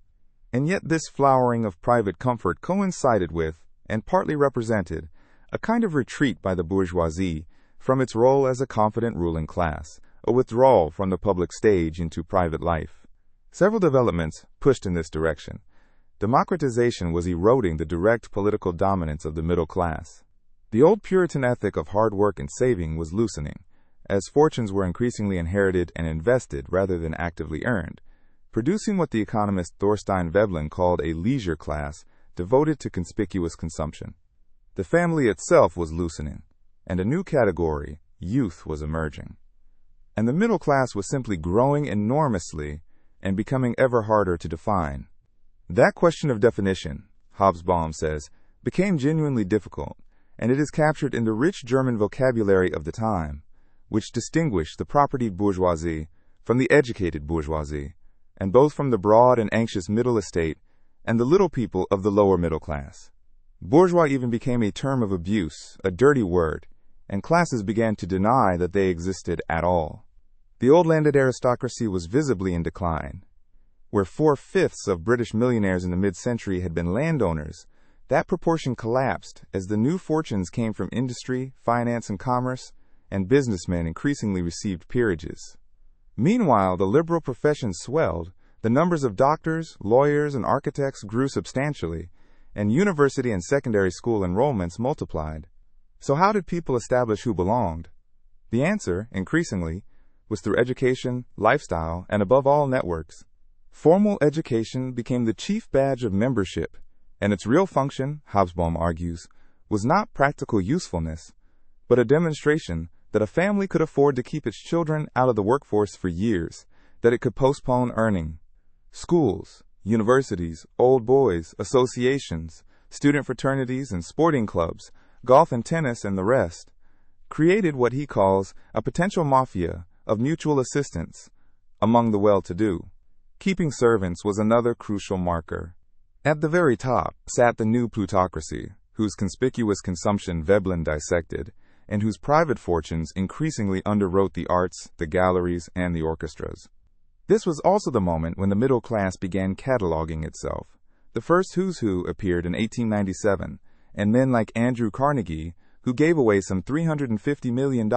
And yet this flowering of private comfort coincided with, and partly represented, a kind of retreat by the bourgeoisie from its role as a confident ruling class, a withdrawal from the public stage into private life. Several developments pushed in this direction. Democratization was eroding the direct political dominance of the middle class. The old Puritan ethic of hard work and saving was loosening, as fortunes were increasingly inherited and invested rather than actively earned, producing what the economist Thorstein Veblen called a leisure class devoted to conspicuous consumption. The family itself was loosening. and a new category, youth, was emerging. And the middle class was simply growing enormously and becoming ever harder to define. That question of definition, Hobsbawm says, became genuinely difficult, and it is captured in the rich German vocabulary of the time, which distinguished the propertied bourgeoisie from the educated bourgeoisie, and both from the broad and anxious middle estate and the little people of the lower middle class. Bourgeois even became a term of abuse, a dirty word, and classes began to deny that they existed at all. The old landed aristocracy was visibly in decline. Where 4/5 of British millionaires in the mid-century had been landowners, that proportion collapsed as the new fortunes came from industry, finance and commerce, and businessmen increasingly received peerages. Meanwhile, the liberal professions swelled, the numbers of doctors, lawyers, and architects grew substantially, and university and secondary school enrollments multiplied. So how did people establish who belonged? The answer, increasingly, was through education, lifestyle, and above all, networks. Formal education became the chief badge of membership, and its real function, Hobsbawm argues, was not practical usefulness, but a demonstration that a family could afford to keep its children out of the workforce for years, that it could postpone earning. Schools, universities, old boys, associations, student fraternities and sporting clubs, golf and tennis and the rest, created what he calls a potential mafia of mutual assistance among the well-to-do. Keeping servants was another crucial marker. At the very top sat the new plutocracy, whose conspicuous consumption Veblen dissected, and whose private fortunes increasingly underwrote the arts, the galleries, and the orchestras. This was also the moment when the middle class began cataloging itself. The first Who's Who appeared in 1897, and men like Andrew Carnegie, who gave away some $350 million,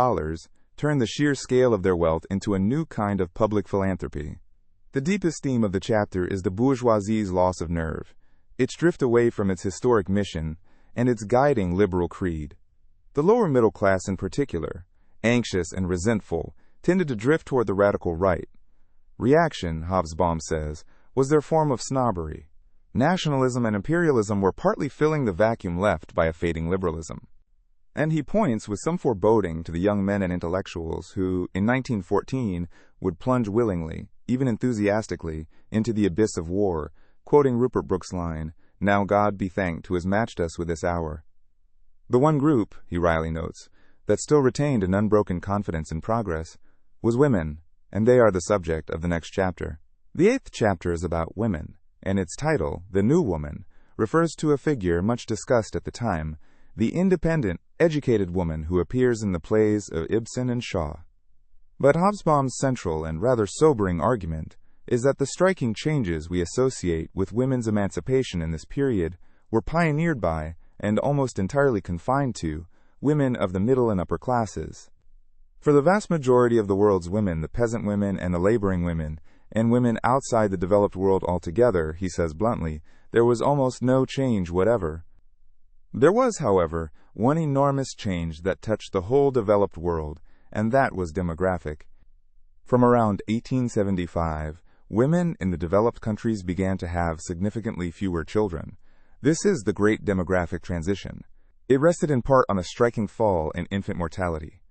turned the sheer scale of their wealth into a new kind of public philanthropy. The deepest theme of the chapter is the bourgeoisie's loss of nerve, its drift away from its historic mission, and its guiding liberal creed. The lower middle class in particular, anxious and resentful, tended to drift toward the radical right. Reaction, Hobsbawm says, was their form of snobbery. Nationalism and imperialism were partly filling the vacuum left by a fading liberalism. And he points with some foreboding to the young men and intellectuals who, in 1914, would plunge willingly, even enthusiastically, into the abyss of war, quoting Rupert Brooke's line, "Now God be thanked who has matched us with this hour." The one group, he wryly notes, that still retained an unbroken confidence in progress was women, and they are the subject of the next chapter. The 8th chapter is about women, and its title, The New Woman, refers to a figure much discussed at the time, the independent, educated woman who appears in the plays of Ibsen and Shaw. But Hobsbawm's central and rather sobering argument is that the striking changes we associate with women's emancipation in this period were pioneered by, and almost entirely confined to, women of the middle and upper classes. For the vast majority of the world's women, the peasant women and the laboring women, and women outside the developed world altogether, he says bluntly, there was almost no change whatever. There was, however, one enormous change that touched the whole developed world, and that was demographic. From around 1875, women in the developed countries began to have significantly fewer children. This is the great demographic transition. It rested in part on a striking fall in infant mortality.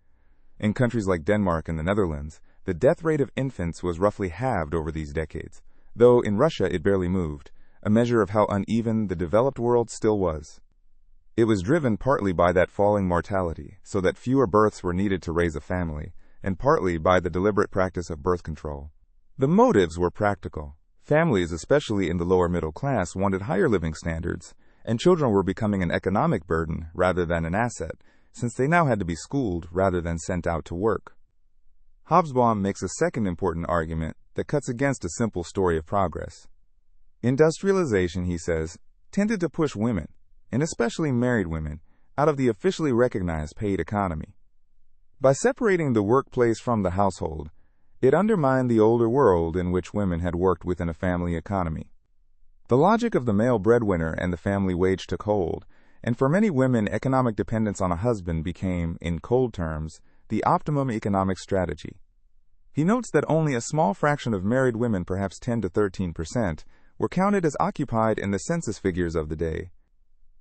In countries like Denmark and the Netherlands, the death rate of infants was roughly halved over these decades, though in Russia it barely moved, a measure of how uneven the developed world still was. It was driven partly by that falling mortality, so that fewer births were needed to raise a family, and partly by the deliberate practice of birth control. The motives were practical. Families, especially in the lower middle class, wanted higher living standards, and children were becoming an economic burden rather than an asset, since they now had to be schooled rather than sent out to work. Hobsbawm makes a second important argument that cuts against a simple story of progress. Industrialization, he says, tended to push women, and especially married women, out of the officially recognized paid economy. By separating the workplace from the household, it undermined the older world in which women had worked within a family economy. The logic of the male breadwinner and the family wage took hold, and for many women, economic dependence on a husband became, in cold terms, the optimum economic strategy. He notes that only a small fraction of married women, perhaps 10 to 13%, were counted as occupied in the census figures of the day.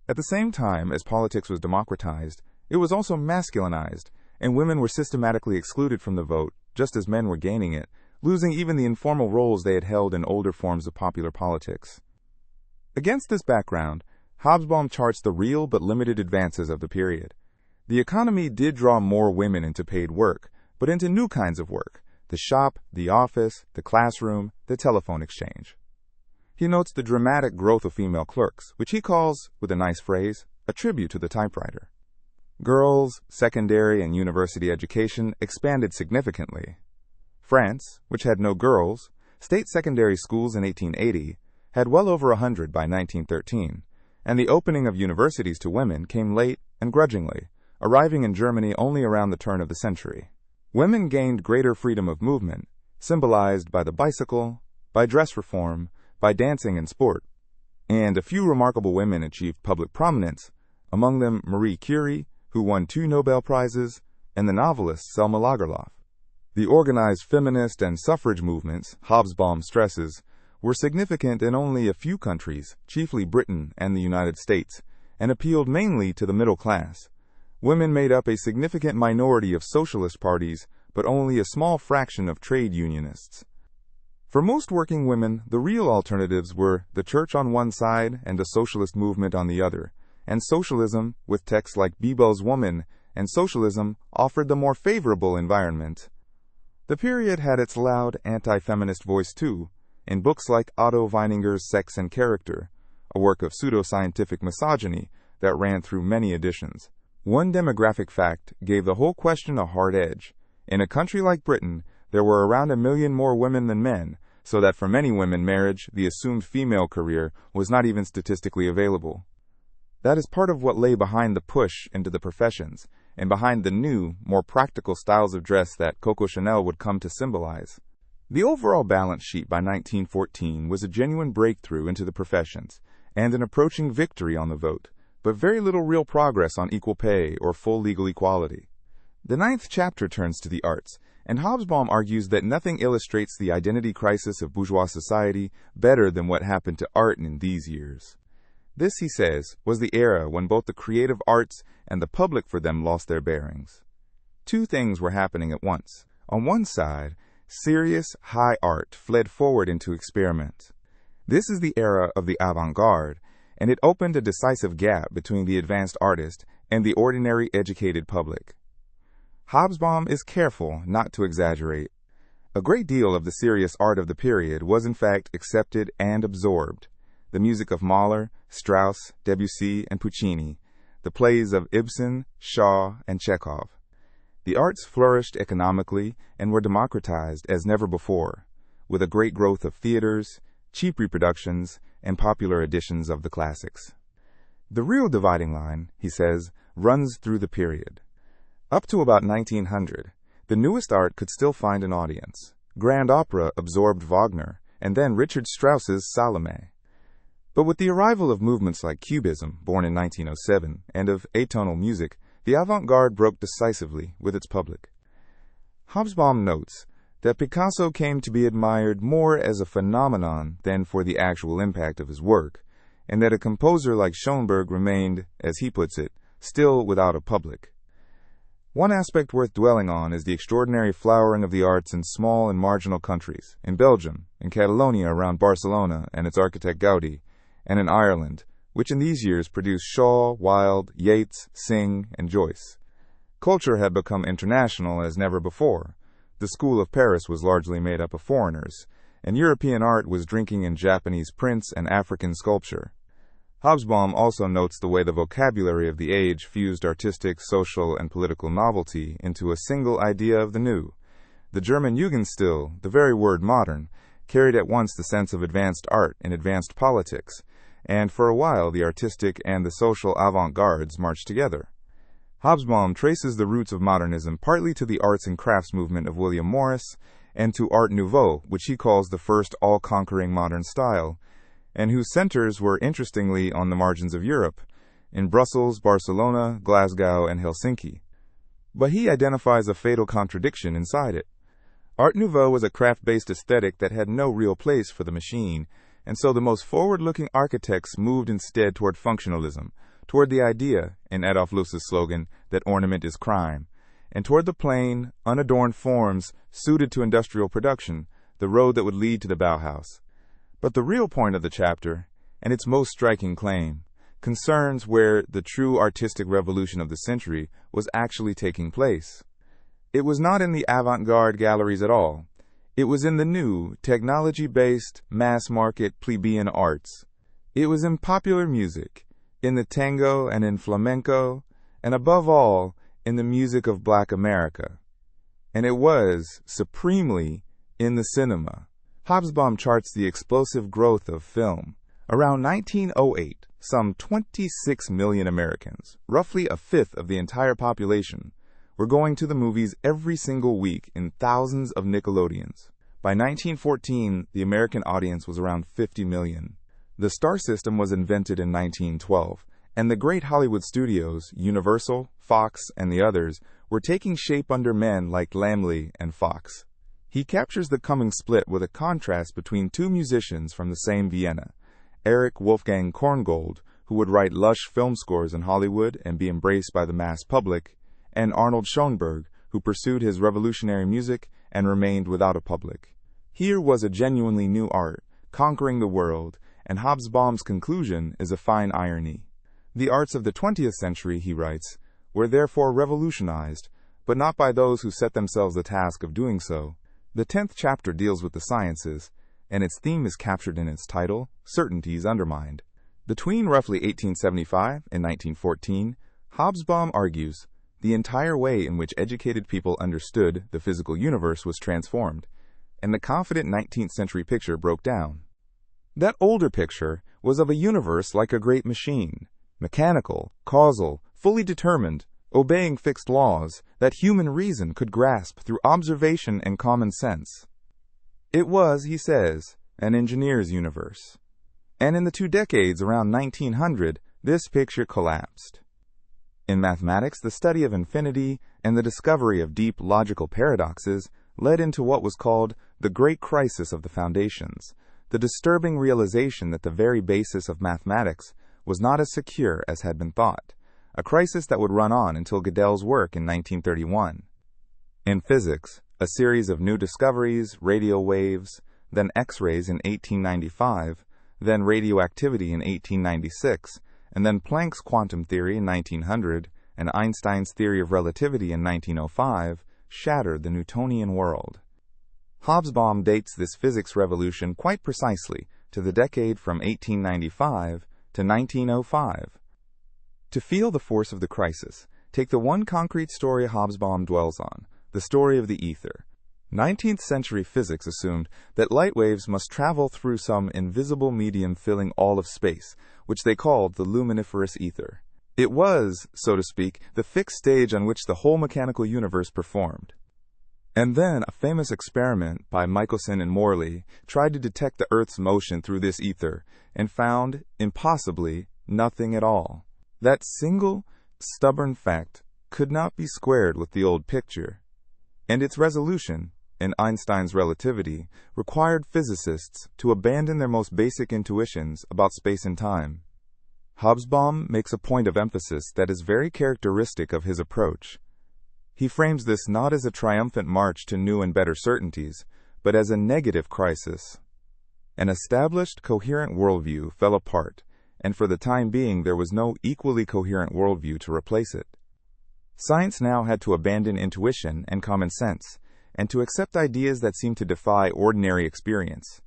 At the same time as politics was democratized, it was also masculinized, and women were systematically excluded from the vote, just as men were gaining it, losing even the informal roles they had held in older forms of popular politics. Against this background, Hobsbawm charts the real but limited advances of the period. The economy did draw more women into paid work, but into new kinds of work: the shop, the office, the classroom, the telephone exchange. He notes the dramatic growth of female clerks, which he calls, with a nice phrase, a tribute to the typewriter. Girls' secondary and university education expanded significantly. France, which had no girls, state secondary schools in 1880, had well over 100 by 1913, and the opening of universities to women came late and grudgingly, arriving in Germany only around the turn of the century. Women gained greater freedom of movement, symbolized by the bicycle, by dress reform, by dancing and sport, and a few remarkable women achieved public prominence, among them Marie Curie, who won 2 Nobel Prizes, and the novelist Selma Lagerlöf. The organized feminist and suffrage movements, Hobsbawm stresses, were significant in only a few countries, chiefly Britain and the United States, and appealed mainly to the middle class. Women made up a significant minority of socialist parties, but only a small fraction of trade unionists. For most working women, the real alternatives were the church on one side and a socialist movement on the other, and socialism, with texts like Bebel's Woman, and socialism offered the more favorable environment. The period had its loud anti-feminist voice too, in books like Otto Weininger's Sex and Character, a work of pseudo-scientific misogyny that ran through many editions. One demographic fact gave the whole question a hard edge. In a country like Britain, there were around 1 million more women than men, so that for many women marriage, the assumed female career, was not even statistically available. That is part of what lay behind the push into the professions, and behind the new, more practical styles of dress that Coco Chanel would come to symbolize. The overall balance sheet by 1914 was a genuine breakthrough into the professions, and an approaching victory on the vote, but very little real progress on equal pay or full legal equality. The 9th chapter turns to the arts, and Hobsbawm argues that nothing illustrates the identity crisis of bourgeois society better than what happened to art in these years. This, he says, was the era when both the creative arts and the public for them lost their bearings. 2 things were happening at once. On one side, serious, high art fled forward into experiment. This is the era of the avant-garde, and it opened a decisive gap between the advanced artist and the ordinary educated public. Hobsbawm is careful not to exaggerate. A great deal of the serious art of the period was in fact accepted and absorbed. The music of Mahler, Strauss, Debussy, and Puccini, the plays of Ibsen, Shaw, and Chekhov. The arts flourished economically and were democratized as never before, with a great growth of theaters, cheap reproductions, and popular editions of the classics. The real dividing line, he says, runs through the period. Up to about 1900, the newest art could still find an audience. Grand opera absorbed Wagner, and then Richard Strauss's Salome. But with the arrival of movements like Cubism, born in 1907, and of atonal music, the avant-garde broke decisively with its public. Hobsbawm notes that Picasso came to be admired more as a phenomenon than for the actual impact of his work, and that a composer like Schoenberg remained, as he puts it, still without a public. One aspect worth dwelling on is the extraordinary flowering of the arts in small and marginal countries, in Belgium, in Catalonia around Barcelona and its architect Gaudi, and in Ireland, which in these years produced Shaw, Wilde, Yeats, Synge, and Joyce. Culture had become international as never before. The school of Paris was largely made up of foreigners, and European art was drinking in Japanese prints and African sculpture. Hobsbawm also notes the way the vocabulary of the age fused artistic, social, and political novelty into a single idea of the new. The German Jugendstil, the very word modern, carried at once the sense of advanced art and advanced politics, and for a while the artistic and the social avant-gardes marched together. Hobsbawm traces the roots of modernism partly to the arts and crafts movement of William Morris, and to Art Nouveau, which he calls the first all-conquering modern style, and whose centers were interestingly on the margins of Europe, in Brussels, Barcelona, Glasgow, and Helsinki. But he identifies a fatal contradiction inside it. Art Nouveau was a craft-based aesthetic that had no real place for the machine, and so the most forward-looking architects moved instead toward functionalism, toward the idea, in Adolf Loos's slogan, that ornament is crime, and toward the plain, unadorned forms suited to industrial production, the road that would lead to the Bauhaus. But the real point of the chapter, and its most striking claim, concerns where the true artistic revolution of the century was actually taking place. It was not in the avant-garde galleries at all. It was in the new, technology-based, mass-market plebeian arts. It was in popular music, in the tango and in flamenco, and above all, in the music of Black America. And it was, supremely, in the cinema. Hobsbawm charts the explosive growth of film. Around 1908, some 26 million Americans, roughly a fifth of the entire population, were going to the movies every single week in thousands of Nickelodeons. By 1914, the American audience was around 50 million. The star system was invented in 1912, and the great Hollywood studios, Universal, Fox, and the others, were taking shape under men like Laemmle and Fox. He captures the coming split with a contrast between two musicians from the same Vienna, Erich Wolfgang Korngold, who would write lush film scores in Hollywood and be embraced by the mass public, and Arnold Schoenberg, who pursued his revolutionary music and remained without a public. Here was a genuinely new art, conquering the world, and Hobsbawm's conclusion is a fine irony. The arts of the 20th century, he writes, were therefore revolutionized, but not by those who set themselves the task of doing so. The 10th chapter deals with the sciences, and its theme is captured in its title, Certainties Undermined. Between roughly 1875 and 1914, Hobsbawm argues, the entire way in which educated people understood the physical universe was transformed, and the confident 19th century picture broke down. That older picture was of a universe like a great machine, mechanical, causal, fully determined, obeying fixed laws that human reason could grasp through observation and common sense. It was, he says, an engineer's universe. And in the 2 decades around 1900, this picture collapsed. In mathematics, the study of infinity and the discovery of deep logical paradoxes led into what was called the Great Crisis of the Foundations, the disturbing realization that the very basis of mathematics was not as secure as had been thought, a crisis that would run on until Gödel's work in 1931. In physics, a series of new discoveries, radio waves, then X-rays in 1895, then radioactivity in 1896, and then Planck's quantum theory in 1900, and Einstein's theory of relativity in 1905, shattered the Newtonian world. Hobsbawm dates this physics revolution quite precisely to the decade from 1895 to 1905. To feel the force of the crisis, take the one concrete story Hobsbawm dwells on, the story of the ether. 19th century physics assumed that light waves must travel through some invisible medium filling all of space, which they called the luminiferous ether. It was, so to speak, the fixed stage on which the whole mechanical universe performed. And then a famous experiment by Michelson and Morley tried to detect the Earth's motion through this ether and found, impossibly, nothing at all. That single, stubborn fact could not be squared with the old picture. And its resolution, in Einstein's relativity, required physicists to abandon their most basic intuitions about space and time. Hobsbawm makes a point of emphasis that is very characteristic of his approach. He frames this not as a triumphant march to new and better certainties, but as a negative crisis. An established, coherent worldview fell apart, and for the time being there was no equally coherent worldview to replace it. Science now had to abandon intuition and common sense, and to accept ideas that seemed to defy ordinary experience.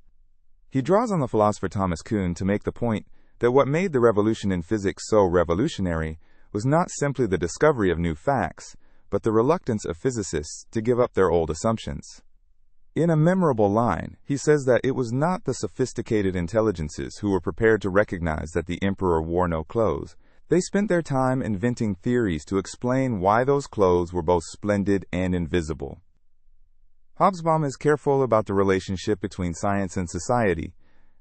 He draws on the philosopher Thomas Kuhn to make the point that what made the revolution in physics so revolutionary was not simply the discovery of new facts, but the reluctance of physicists to give up their old assumptions. In a memorable line, he says that it was not the sophisticated intelligences who were prepared to recognize that the emperor wore no clothes. They spent their time inventing theories to explain why those clothes were both splendid and invisible. Hobsbawm is careful about the relationship between science and society.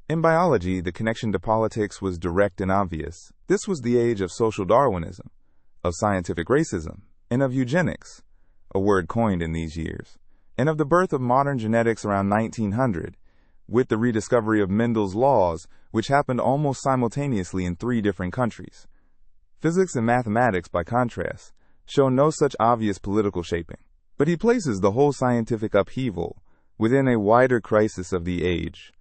In biology, the connection to politics was direct and obvious. This was the age of social Darwinism, of scientific racism, and of eugenics, a word coined in these years, and of the birth of modern genetics around 1900, with the rediscovery of Mendel's laws, which happened almost simultaneously in 3 different countries. Physics and mathematics, by contrast, show no such obvious political shaping. But he places the whole scientific upheaval within a wider crisis of the age.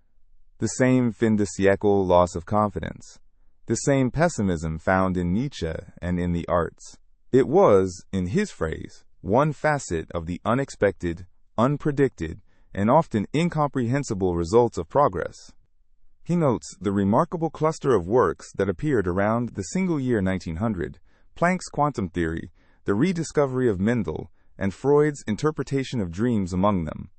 The same fin de siècle loss of confidence, the same pessimism found in Nietzsche and in the arts. It was, in his phrase, one facet of the unexpected, unpredicted, and often incomprehensible results of progress. He notes the remarkable cluster of works that appeared around the single year 1900, Planck's quantum theory, the rediscovery of Mendel, and Freud's interpretation of dreams among them.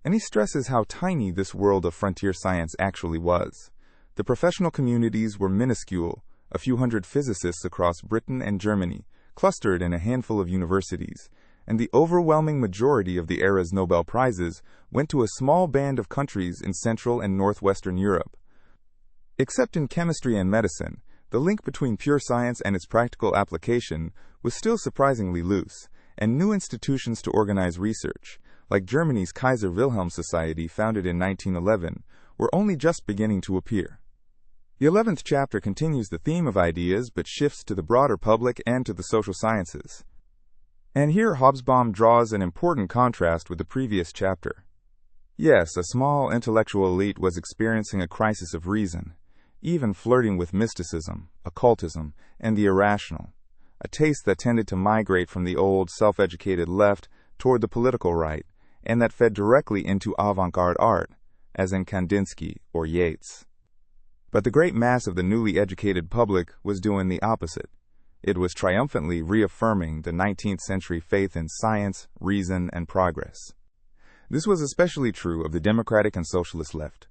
And he stresses how tiny this world of frontier science actually was. The professional communities were minuscule, a few hundred physicists across Britain and Germany, clustered in a handful of universities, and the overwhelming majority of the era's Nobel Prizes went to a small band of countries in Central and Northwestern Europe. Except in chemistry and medicine, the link between pure science and its practical application was still surprisingly loose, and new institutions to organize research, like Germany's Kaiser Wilhelm Society founded in 1911, were only just beginning to appear. The 11th chapter continues the theme of ideas but shifts to the broader public and to the social sciences. And here Hobsbawm draws an important contrast with the previous chapter. Yes, a small intellectual elite was experiencing a crisis of reason, even flirting with mysticism, occultism, and the irrational, a taste that tended to migrate from the old, self-educated left toward the political right, and that fed directly into avant-garde art, as in Kandinsky or Yeats. But the great mass of the newly educated public was doing the opposite. It was triumphantly reaffirming the 19th century faith in science, reason, and progress. This was especially true of the democratic and socialist left,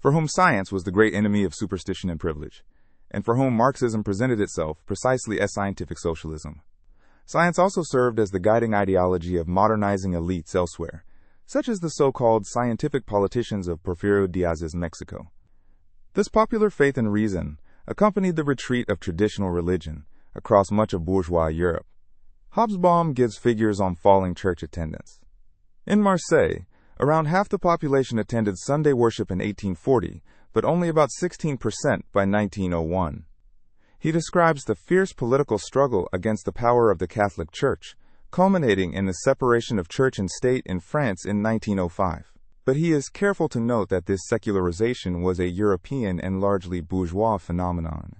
for whom science was the great enemy of superstition and privilege, and for whom Marxism presented itself precisely as scientific socialism. Science also served as the guiding ideology of modernizing elites elsewhere, such as the so-called scientific politicians of Porfirio Diaz's Mexico. This popular faith in reason accompanied the retreat of traditional religion across much of bourgeois Europe. Hobsbawm gives figures on falling church attendance. In Marseille, around half the population attended Sunday worship in 1840, but only about 16% by 1901. He describes the fierce political struggle against the power of the Catholic Church, culminating in the separation of church and state in France in 1905. But he is careful to note that this secularization was a European and largely bourgeois phenomenon.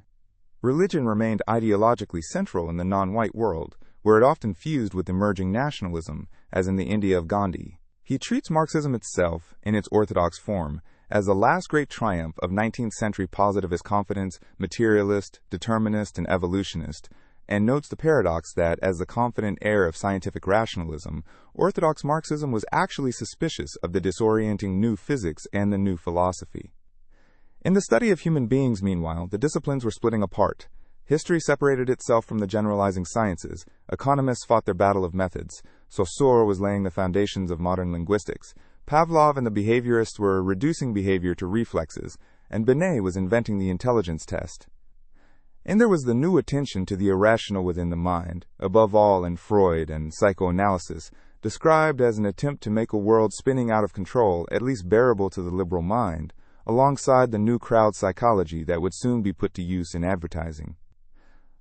Religion remained ideologically central in the non-white world, where it often fused with emerging nationalism, as in the India of Gandhi. He treats Marxism itself, in its orthodox form, as the last great triumph of 19th century positivist confidence, materialist, determinist, and evolutionist, and notes the paradox that, as the confident heir of scientific rationalism, orthodox Marxism was actually suspicious of the disorienting new physics and the new philosophy. In the study of human beings, meanwhile, the disciplines were splitting apart. History separated itself from the generalizing sciences, economists fought their battle of methods, Saussure was laying the foundations of modern linguistics, Pavlov and the behaviorists were reducing behavior to reflexes, and Binet was inventing the intelligence test. And there was the new attention to the irrational within the mind, above all in Freud and psychoanalysis, described as an attempt to make a world spinning out of control at least bearable to the liberal mind, alongside the new crowd psychology that would soon be put to use in advertising.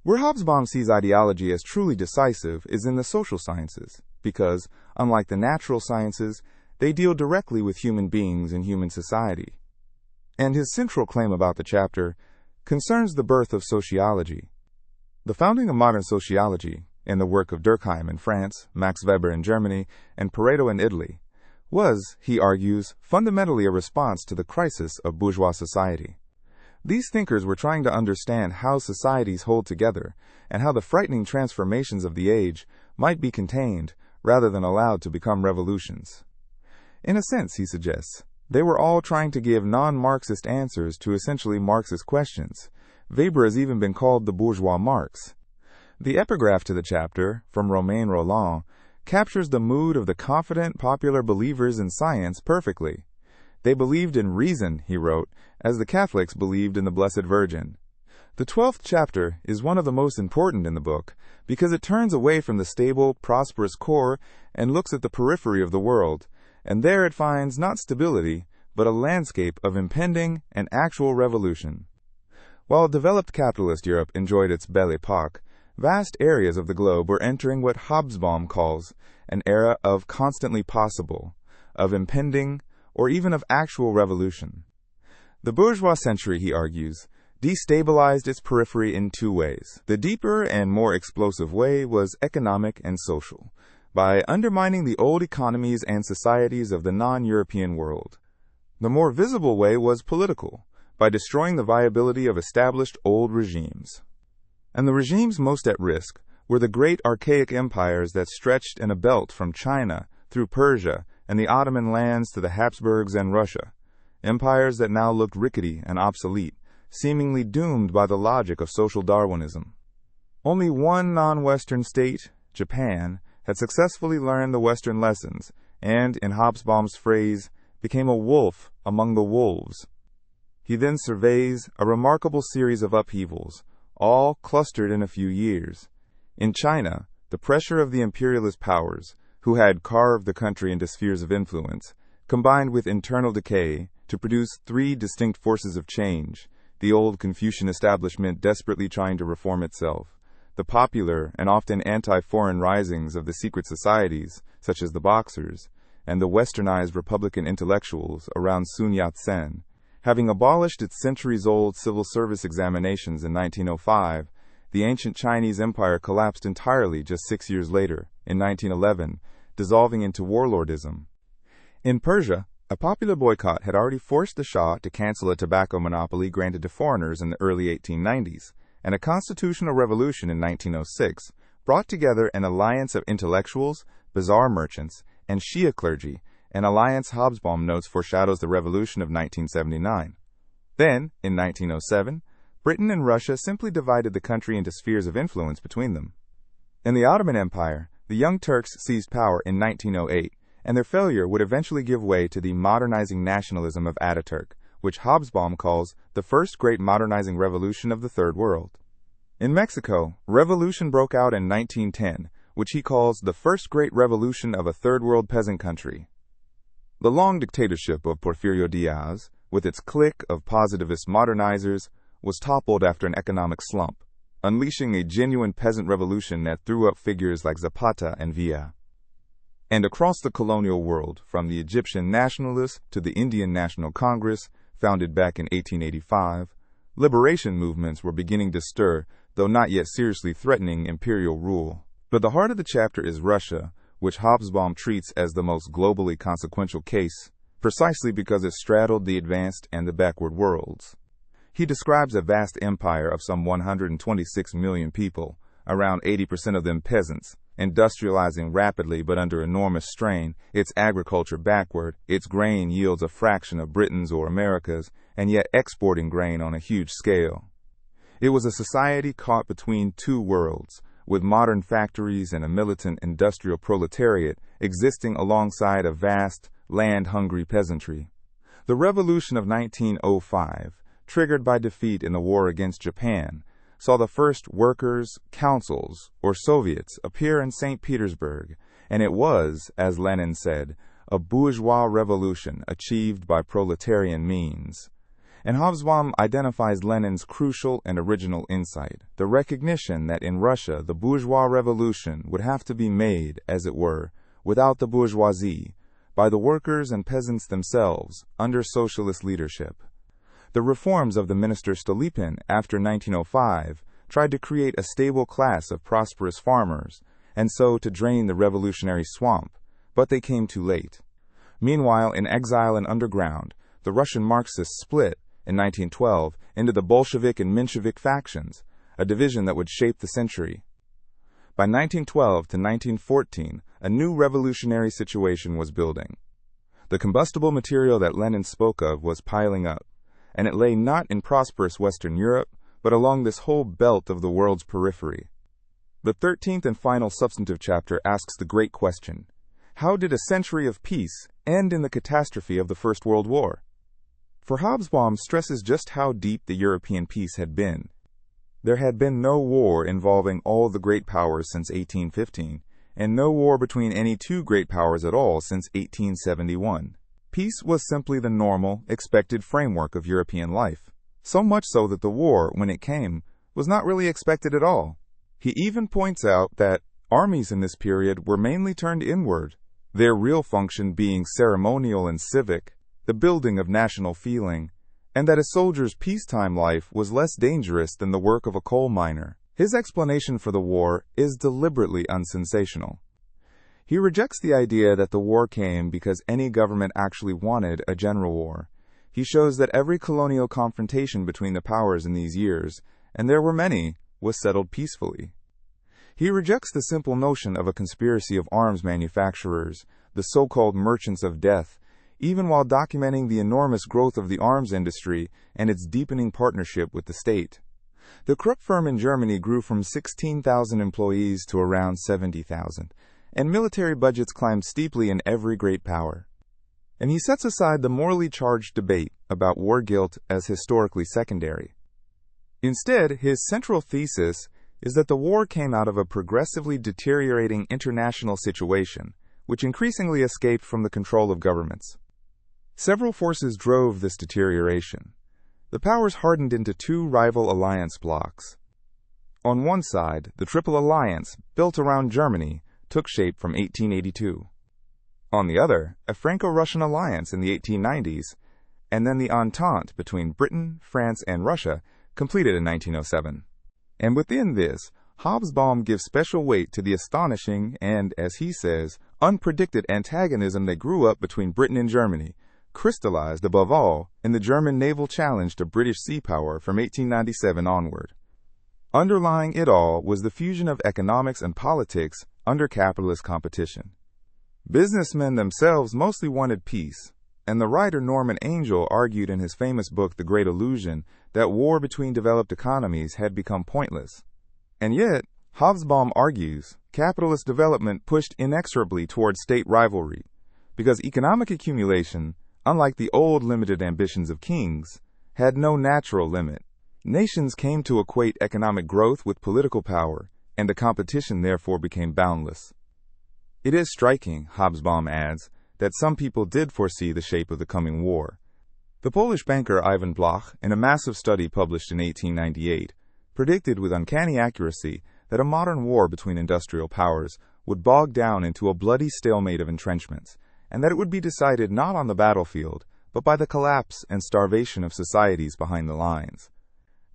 Where Hobsbawm sees ideology as truly decisive is in the social sciences, because, unlike the natural sciences, they deal directly with human beings and human society. And his central claim about the chapter concerns the birth of sociology. The founding of modern sociology, in the work of Durkheim in France, Max Weber in Germany, and Pareto in Italy, was, he argues, fundamentally a response to the crisis of bourgeois society. These thinkers were trying to understand how societies hold together and how the frightening transformations of the age might be contained rather than allowed to become revolutions. In a sense, he suggests, they were all trying to give non-Marxist answers to essentially Marxist questions. Weber has even been called the bourgeois Marx. The epigraph to the chapter, from Romain Rolland, captures the mood of the confident popular believers in science perfectly. They believed in reason, he wrote, as the Catholics believed in the Blessed Virgin. The 12th chapter is one of the most important in the book because it turns away from the stable, prosperous core and looks at the periphery of the world, and there it finds not stability, but a landscape of impending and actual revolution. While developed capitalist Europe enjoyed its Belle Époque, vast areas of the globe were entering what Hobsbawm calls an era of constantly possible, of impending, or even of actual revolution. The bourgeois century, he argues, destabilized its periphery in two ways. The deeper and more explosive way was economic and social, by undermining the old economies and societies of the non-European world. The more visible way was political, by destroying the viability of established old regimes. And the regimes most at risk were the great archaic empires that stretched in a belt from China through Persia and the Ottoman lands to the Habsburgs and Russia, empires that now looked rickety and obsolete, seemingly doomed by the logic of social Darwinism. Only one non-Western state, Japan, had successfully learned the Western lessons and, in Hobsbawm's phrase, became a wolf among the wolves. He then surveys a remarkable series of upheavals, all clustered in a few years. In China, the pressure of the imperialist powers, who had carved the country into spheres of influence, combined with internal decay to produce three distinct forces of change: the old Confucian establishment desperately trying to reform itself, the popular and often anti-foreign risings of the secret societies, such as the Boxers, and the westernized Republican intellectuals around Sun Yat-sen. Having abolished its centuries-old civil service examinations in 1905, the ancient Chinese empire collapsed entirely just 6 years later, in 1911, dissolving into warlordism. In Persia, a popular boycott had already forced the Shah to cancel a tobacco monopoly granted to foreigners in the early 1890s, and a constitutional revolution in 1906 brought together an alliance of intellectuals, bazaar merchants, and Shia clergy, an alliance Hobsbawm notes foreshadows the revolution of 1979. Then, in 1907, Britain and Russia simply divided the country into spheres of influence between them. In the Ottoman Empire, the Young Turks seized power in 1908, and their failure would eventually give way to the modernizing nationalism of Ataturk, which Hobsbawm calls the first great modernizing revolution of the Third World. In Mexico, revolution broke out in 1910, which he calls the first great revolution of a Third World peasant country. The long dictatorship of Porfirio Diaz, with its clique of positivist modernizers, was toppled after an economic slump, unleashing a genuine peasant revolution that threw up figures like Zapata and Villa. And across the colonial world, from the Egyptian Nationalists to the Indian National Congress, founded back in 1885, liberation movements were beginning to stir, though not yet seriously threatening imperial rule. But the heart of the chapter is Russia, which Hobsbawm treats as the most globally consequential case, precisely because it straddled the advanced and the backward worlds. He describes a vast empire of some 126 million people, around 80% of them peasants, industrializing rapidly but under enormous strain, its agriculture backward, its grain yields a fraction of Britain's or America's, and yet exporting grain on a huge scale. It was a society caught between two worlds, with modern factories and a militant industrial proletariat existing alongside a vast, land-hungry peasantry. The revolution of 1905, triggered by defeat in the war against Japan, saw the first workers' councils, or Soviets, appear in St. Petersburg, and it was, as Lenin said, a bourgeois revolution achieved by proletarian means. And Hobsbawm identifies Lenin's crucial and original insight, the recognition that in Russia the bourgeois revolution would have to be made, as it were, without the bourgeoisie, by the workers and peasants themselves, under socialist leadership. The reforms of the minister Stolypin after 1905 tried to create a stable class of prosperous farmers, and so to drain the revolutionary swamp, but they came too late. Meanwhile, in exile and underground, the Russian Marxists split, in 1912, into the Bolshevik and Menshevik factions, a division that would shape the century. By 1912 to 1914, a new revolutionary situation was building. The combustible material that Lenin spoke of was piling up, and it lay not in prosperous Western Europe, but along this whole belt of the world's periphery. The 13th and final substantive chapter asks the great question: how did a century of peace end in the catastrophe of the First World War? For Hobsbawm stresses just how deep the European peace had been. There had been no war involving all the great powers since 1815, and no war between any two great powers at all since 1871. Peace was simply the normal, expected framework of European life. so much so that the war, when it came, was not really expected at all. He even points out that armies in this period were mainly turned inward, their real function being ceremonial and civic, the building of national feeling, and that a soldier's peacetime life was less dangerous than the work of a coal miner. His explanation for the war is deliberately unsensational. He rejects the idea that the war came because any government actually wanted a general war. He shows that every colonial confrontation between the powers in these years, and there were many, was settled peacefully. He rejects the simple notion of a conspiracy of arms manufacturers, the so-called merchants of death, even while documenting the enormous growth of the arms industry and its deepening partnership with the state. The Krupp firm in Germany grew from 16,000 employees to around 70,000, and military budgets climbed steeply in every great power. And he sets aside the morally charged debate about war guilt as historically secondary. Instead, his central thesis is that the war came out of a progressively deteriorating international situation, which increasingly escaped from the control of governments. Several forces drove this deterioration. The powers hardened into two rival alliance blocs. On one side, the Triple Alliance, built around Germany, took shape from 1882. On the other, a Franco-Russian alliance in the 1890s, and then the Entente between Britain, France, and Russia, completed in 1907. And within this, Hobsbawm gives special weight to the astonishing and, as he says, unpredicted antagonism that grew up between Britain and Germany, crystallized above all in the German naval challenge to British sea power from 1897 onward. Underlying it all was the fusion of economics and politics under capitalist competition. Businessmen themselves mostly wanted peace, and the writer Norman Angell argued in his famous book The Great Illusion that war between developed economies had become pointless. And yet, Hobsbawm argues, capitalist development pushed inexorably towards state rivalry, because economic accumulation, unlike the old limited ambitions of kings, had no natural limit. Nations came to equate economic growth with political power, and the competition therefore became boundless. It is striking, Hobsbawm adds, that some people did foresee the shape of the coming war. The Polish banker Ivan Bloch, in a massive study published in 1898, predicted with uncanny accuracy that a modern war between industrial powers would bog down into a bloody stalemate of entrenchments, and that it would be decided not on the battlefield, but by the collapse and starvation of societies behind the lines.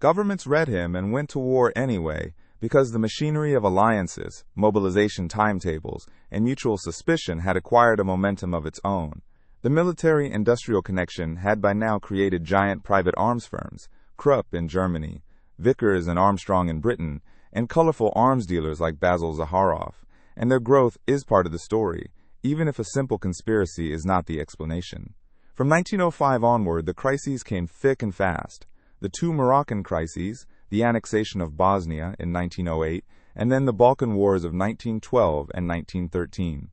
Governments read him and went to war anyway, because the machinery of alliances, mobilization timetables, and mutual suspicion had acquired a momentum of its own. The military-industrial connection had by now created giant private arms firms, Krupp in Germany, Vickers and Armstrong in Britain, and colorful arms dealers like Basil Zaharoff, and their growth is part of the story, even if a simple conspiracy is not the explanation. From 1905 onward, the crises came thick and fast. The two Moroccan crises, the annexation of Bosnia in 1908, and then the Balkan Wars of 1912 and 1913.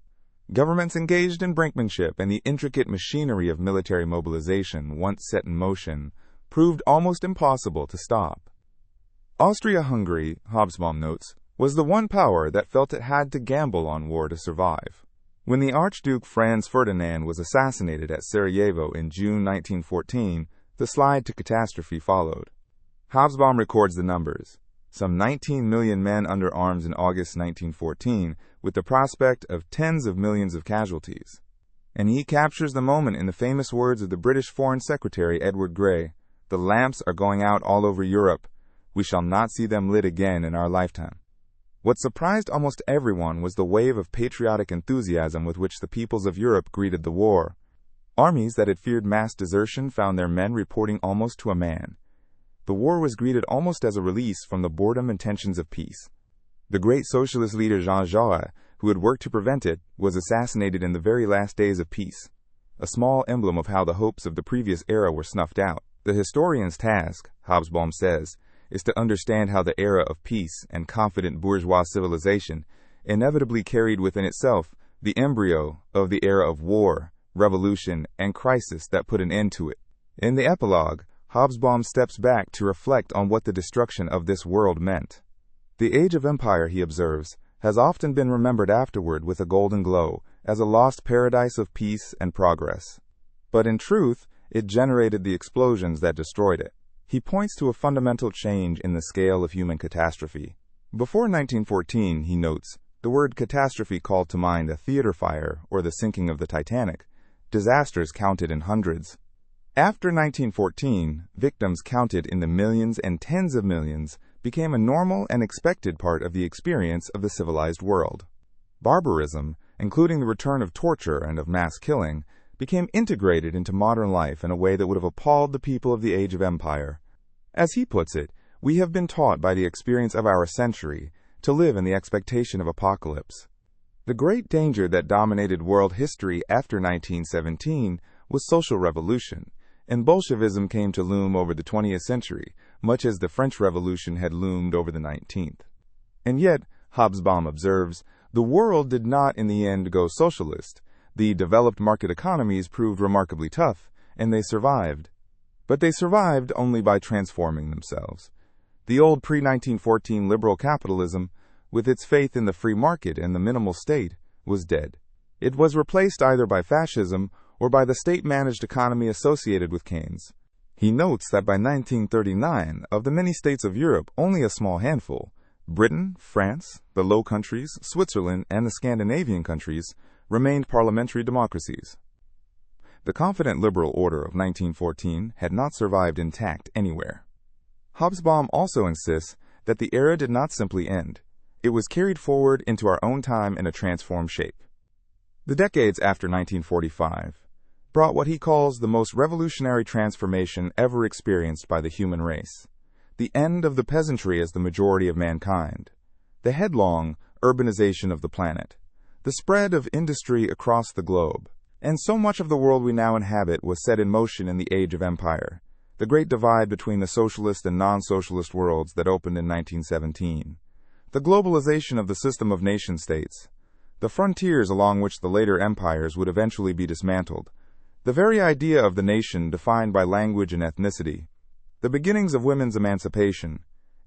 Governments engaged in brinkmanship, and the intricate machinery of military mobilization, once set in motion, proved almost impossible to stop. Austria-Hungary, Hobsbawm notes, was the one power that felt it had to gamble on war to survive. When the Archduke Franz Ferdinand was assassinated at Sarajevo in June 1914, the slide to catastrophe followed. Hobsbawm records the numbers. Some 19 million men under arms in August 1914, with the prospect of tens of millions of casualties. And he captures the moment in the famous words of the British Foreign Secretary Edward Grey, "The lamps are going out all over Europe. We shall not see them lit again in our lifetime." What surprised almost everyone was the wave of patriotic enthusiasm with which the peoples of Europe greeted the war. Armies that had feared mass desertion found their men reporting almost to a man. The war was greeted almost as a release from the boredom and tensions of peace. The great socialist leader Jean Jaurès, who had worked to prevent it, was assassinated in the very last days of peace, a small emblem of how the hopes of the previous era were snuffed out. The historian's task, Hobsbawm says, is to understand how the era of peace and confident bourgeois civilization inevitably carried within itself the embryo of the era of war, revolution, and crisis that put an end to it. In the epilogue, Hobsbawm steps back to reflect on what the destruction of this world meant. The age of empire, he observes, has often been remembered afterward with a golden glow as a lost paradise of peace and progress. But in truth, it generated the explosions that destroyed it. He points to a fundamental change in the scale of human catastrophe. Before 1914, he notes, the word catastrophe called to mind a theater fire or the sinking of the Titanic, disasters counted in hundreds. After 1914, victims counted in the millions and tens of millions became a normal and expected part of the experience of the civilized world. Barbarism, including the return of torture and of mass killing, became integrated into modern life in a way that would have appalled the people of the Age of Empire. As he puts it, we have been taught by the experience of our century to live in the expectation of apocalypse. The great danger that dominated world history after 1917 was social revolution, and Bolshevism came to loom over the 20th century, much as the French Revolution had loomed over the 19th. And yet, Hobsbawm observes, the world did not in the end go socialist. The developed market economies proved remarkably tough, and they survived. But they survived only by transforming themselves. The old pre-1914 liberal capitalism, with its faith in the free market and the minimal state, was dead. It was replaced either by fascism or by the state-managed economy associated with Keynes. He notes that by 1939, of the many states of Europe, only a small handful, Britain, France, the Low Countries, Switzerland, and the Scandinavian countries, remained parliamentary democracies. The confident liberal order of 1914 had not survived intact anywhere. Hobsbawm also insists that the era did not simply end. It was carried forward into our own time in a transformed shape. The decades after 1945 brought what he calls the most revolutionary transformation ever experienced by the human race. The end of the peasantry as the majority of mankind, the headlong urbanization of the planet, the spread of industry across the globe, and so much of the world we now inhabit was set in motion in the Age of Empire, the great divide between the socialist and non-socialist worlds that opened in 1917, the globalization of the system of nation-states, the frontiers along which the later empires would eventually be dismantled, the very idea of the nation defined by language and ethnicity, the beginnings of women's emancipation,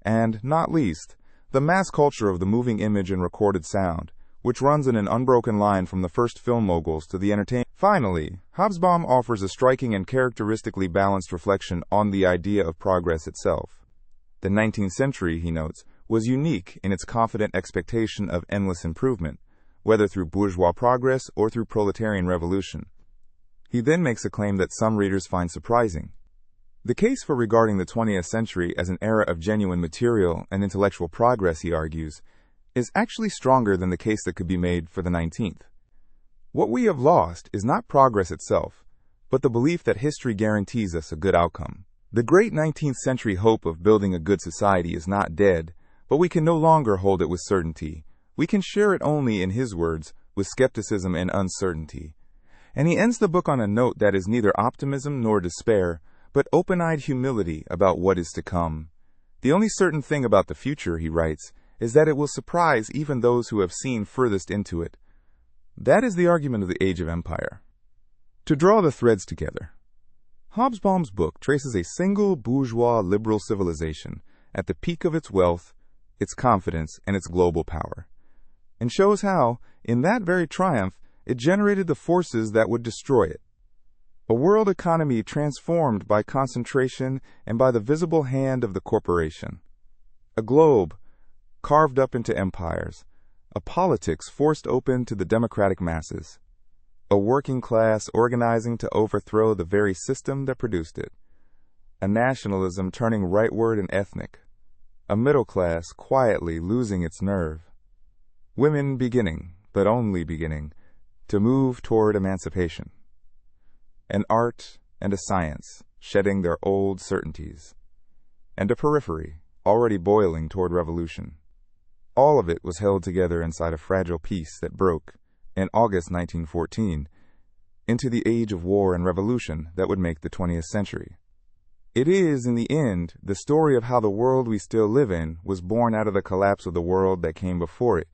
and, not least, the mass culture of the moving image and recorded sound, which runs in an unbroken line from the first film moguls to the entertainment. Finally, Hobsbawm offers a striking and characteristically balanced reflection on the idea of progress itself. The 19th century, he notes, was unique in its confident expectation of endless improvement, whether through bourgeois progress or through proletarian revolution. He then makes a claim that some readers find surprising. The case for regarding the 20th century as an era of genuine material and intellectual progress, he argues, is actually stronger than the case that could be made for the 19th. What we have lost is not progress itself, but the belief that history guarantees us a good outcome. The great 19th century hope of building a good society is not dead, but we can no longer hold it with certainty. We can share it only, in his words, with skepticism and uncertainty. And he ends the book on a note that is neither optimism nor despair, but open-eyed humility about what is to come. The only certain thing about the future, he writes, is that it will surprise even those who have seen furthest into it. That is the argument of the Age of Empire. To draw the threads together, Hobsbawm's book traces a single bourgeois liberal civilization at the peak of its wealth, its confidence, and its global power, and shows how, in that very triumph, it generated the forces that would destroy it. A world economy transformed by concentration and by the visible hand of the corporation. A globe carved up into empires. A politics forced open to the democratic masses. A working class organizing to overthrow the very system that produced it. A nationalism turning rightward and ethnic. A middle class quietly losing its nerve. Women beginning, but only beginning, to move toward emancipation. An art and a science shedding their old certainties. And a periphery already boiling toward revolution. All of it was held together inside a fragile peace that broke, in August 1914, into the age of war and revolution that would make the 20th century. It is, in the end, the story of how the world we still live in was born out of the collapse of the world that came before it,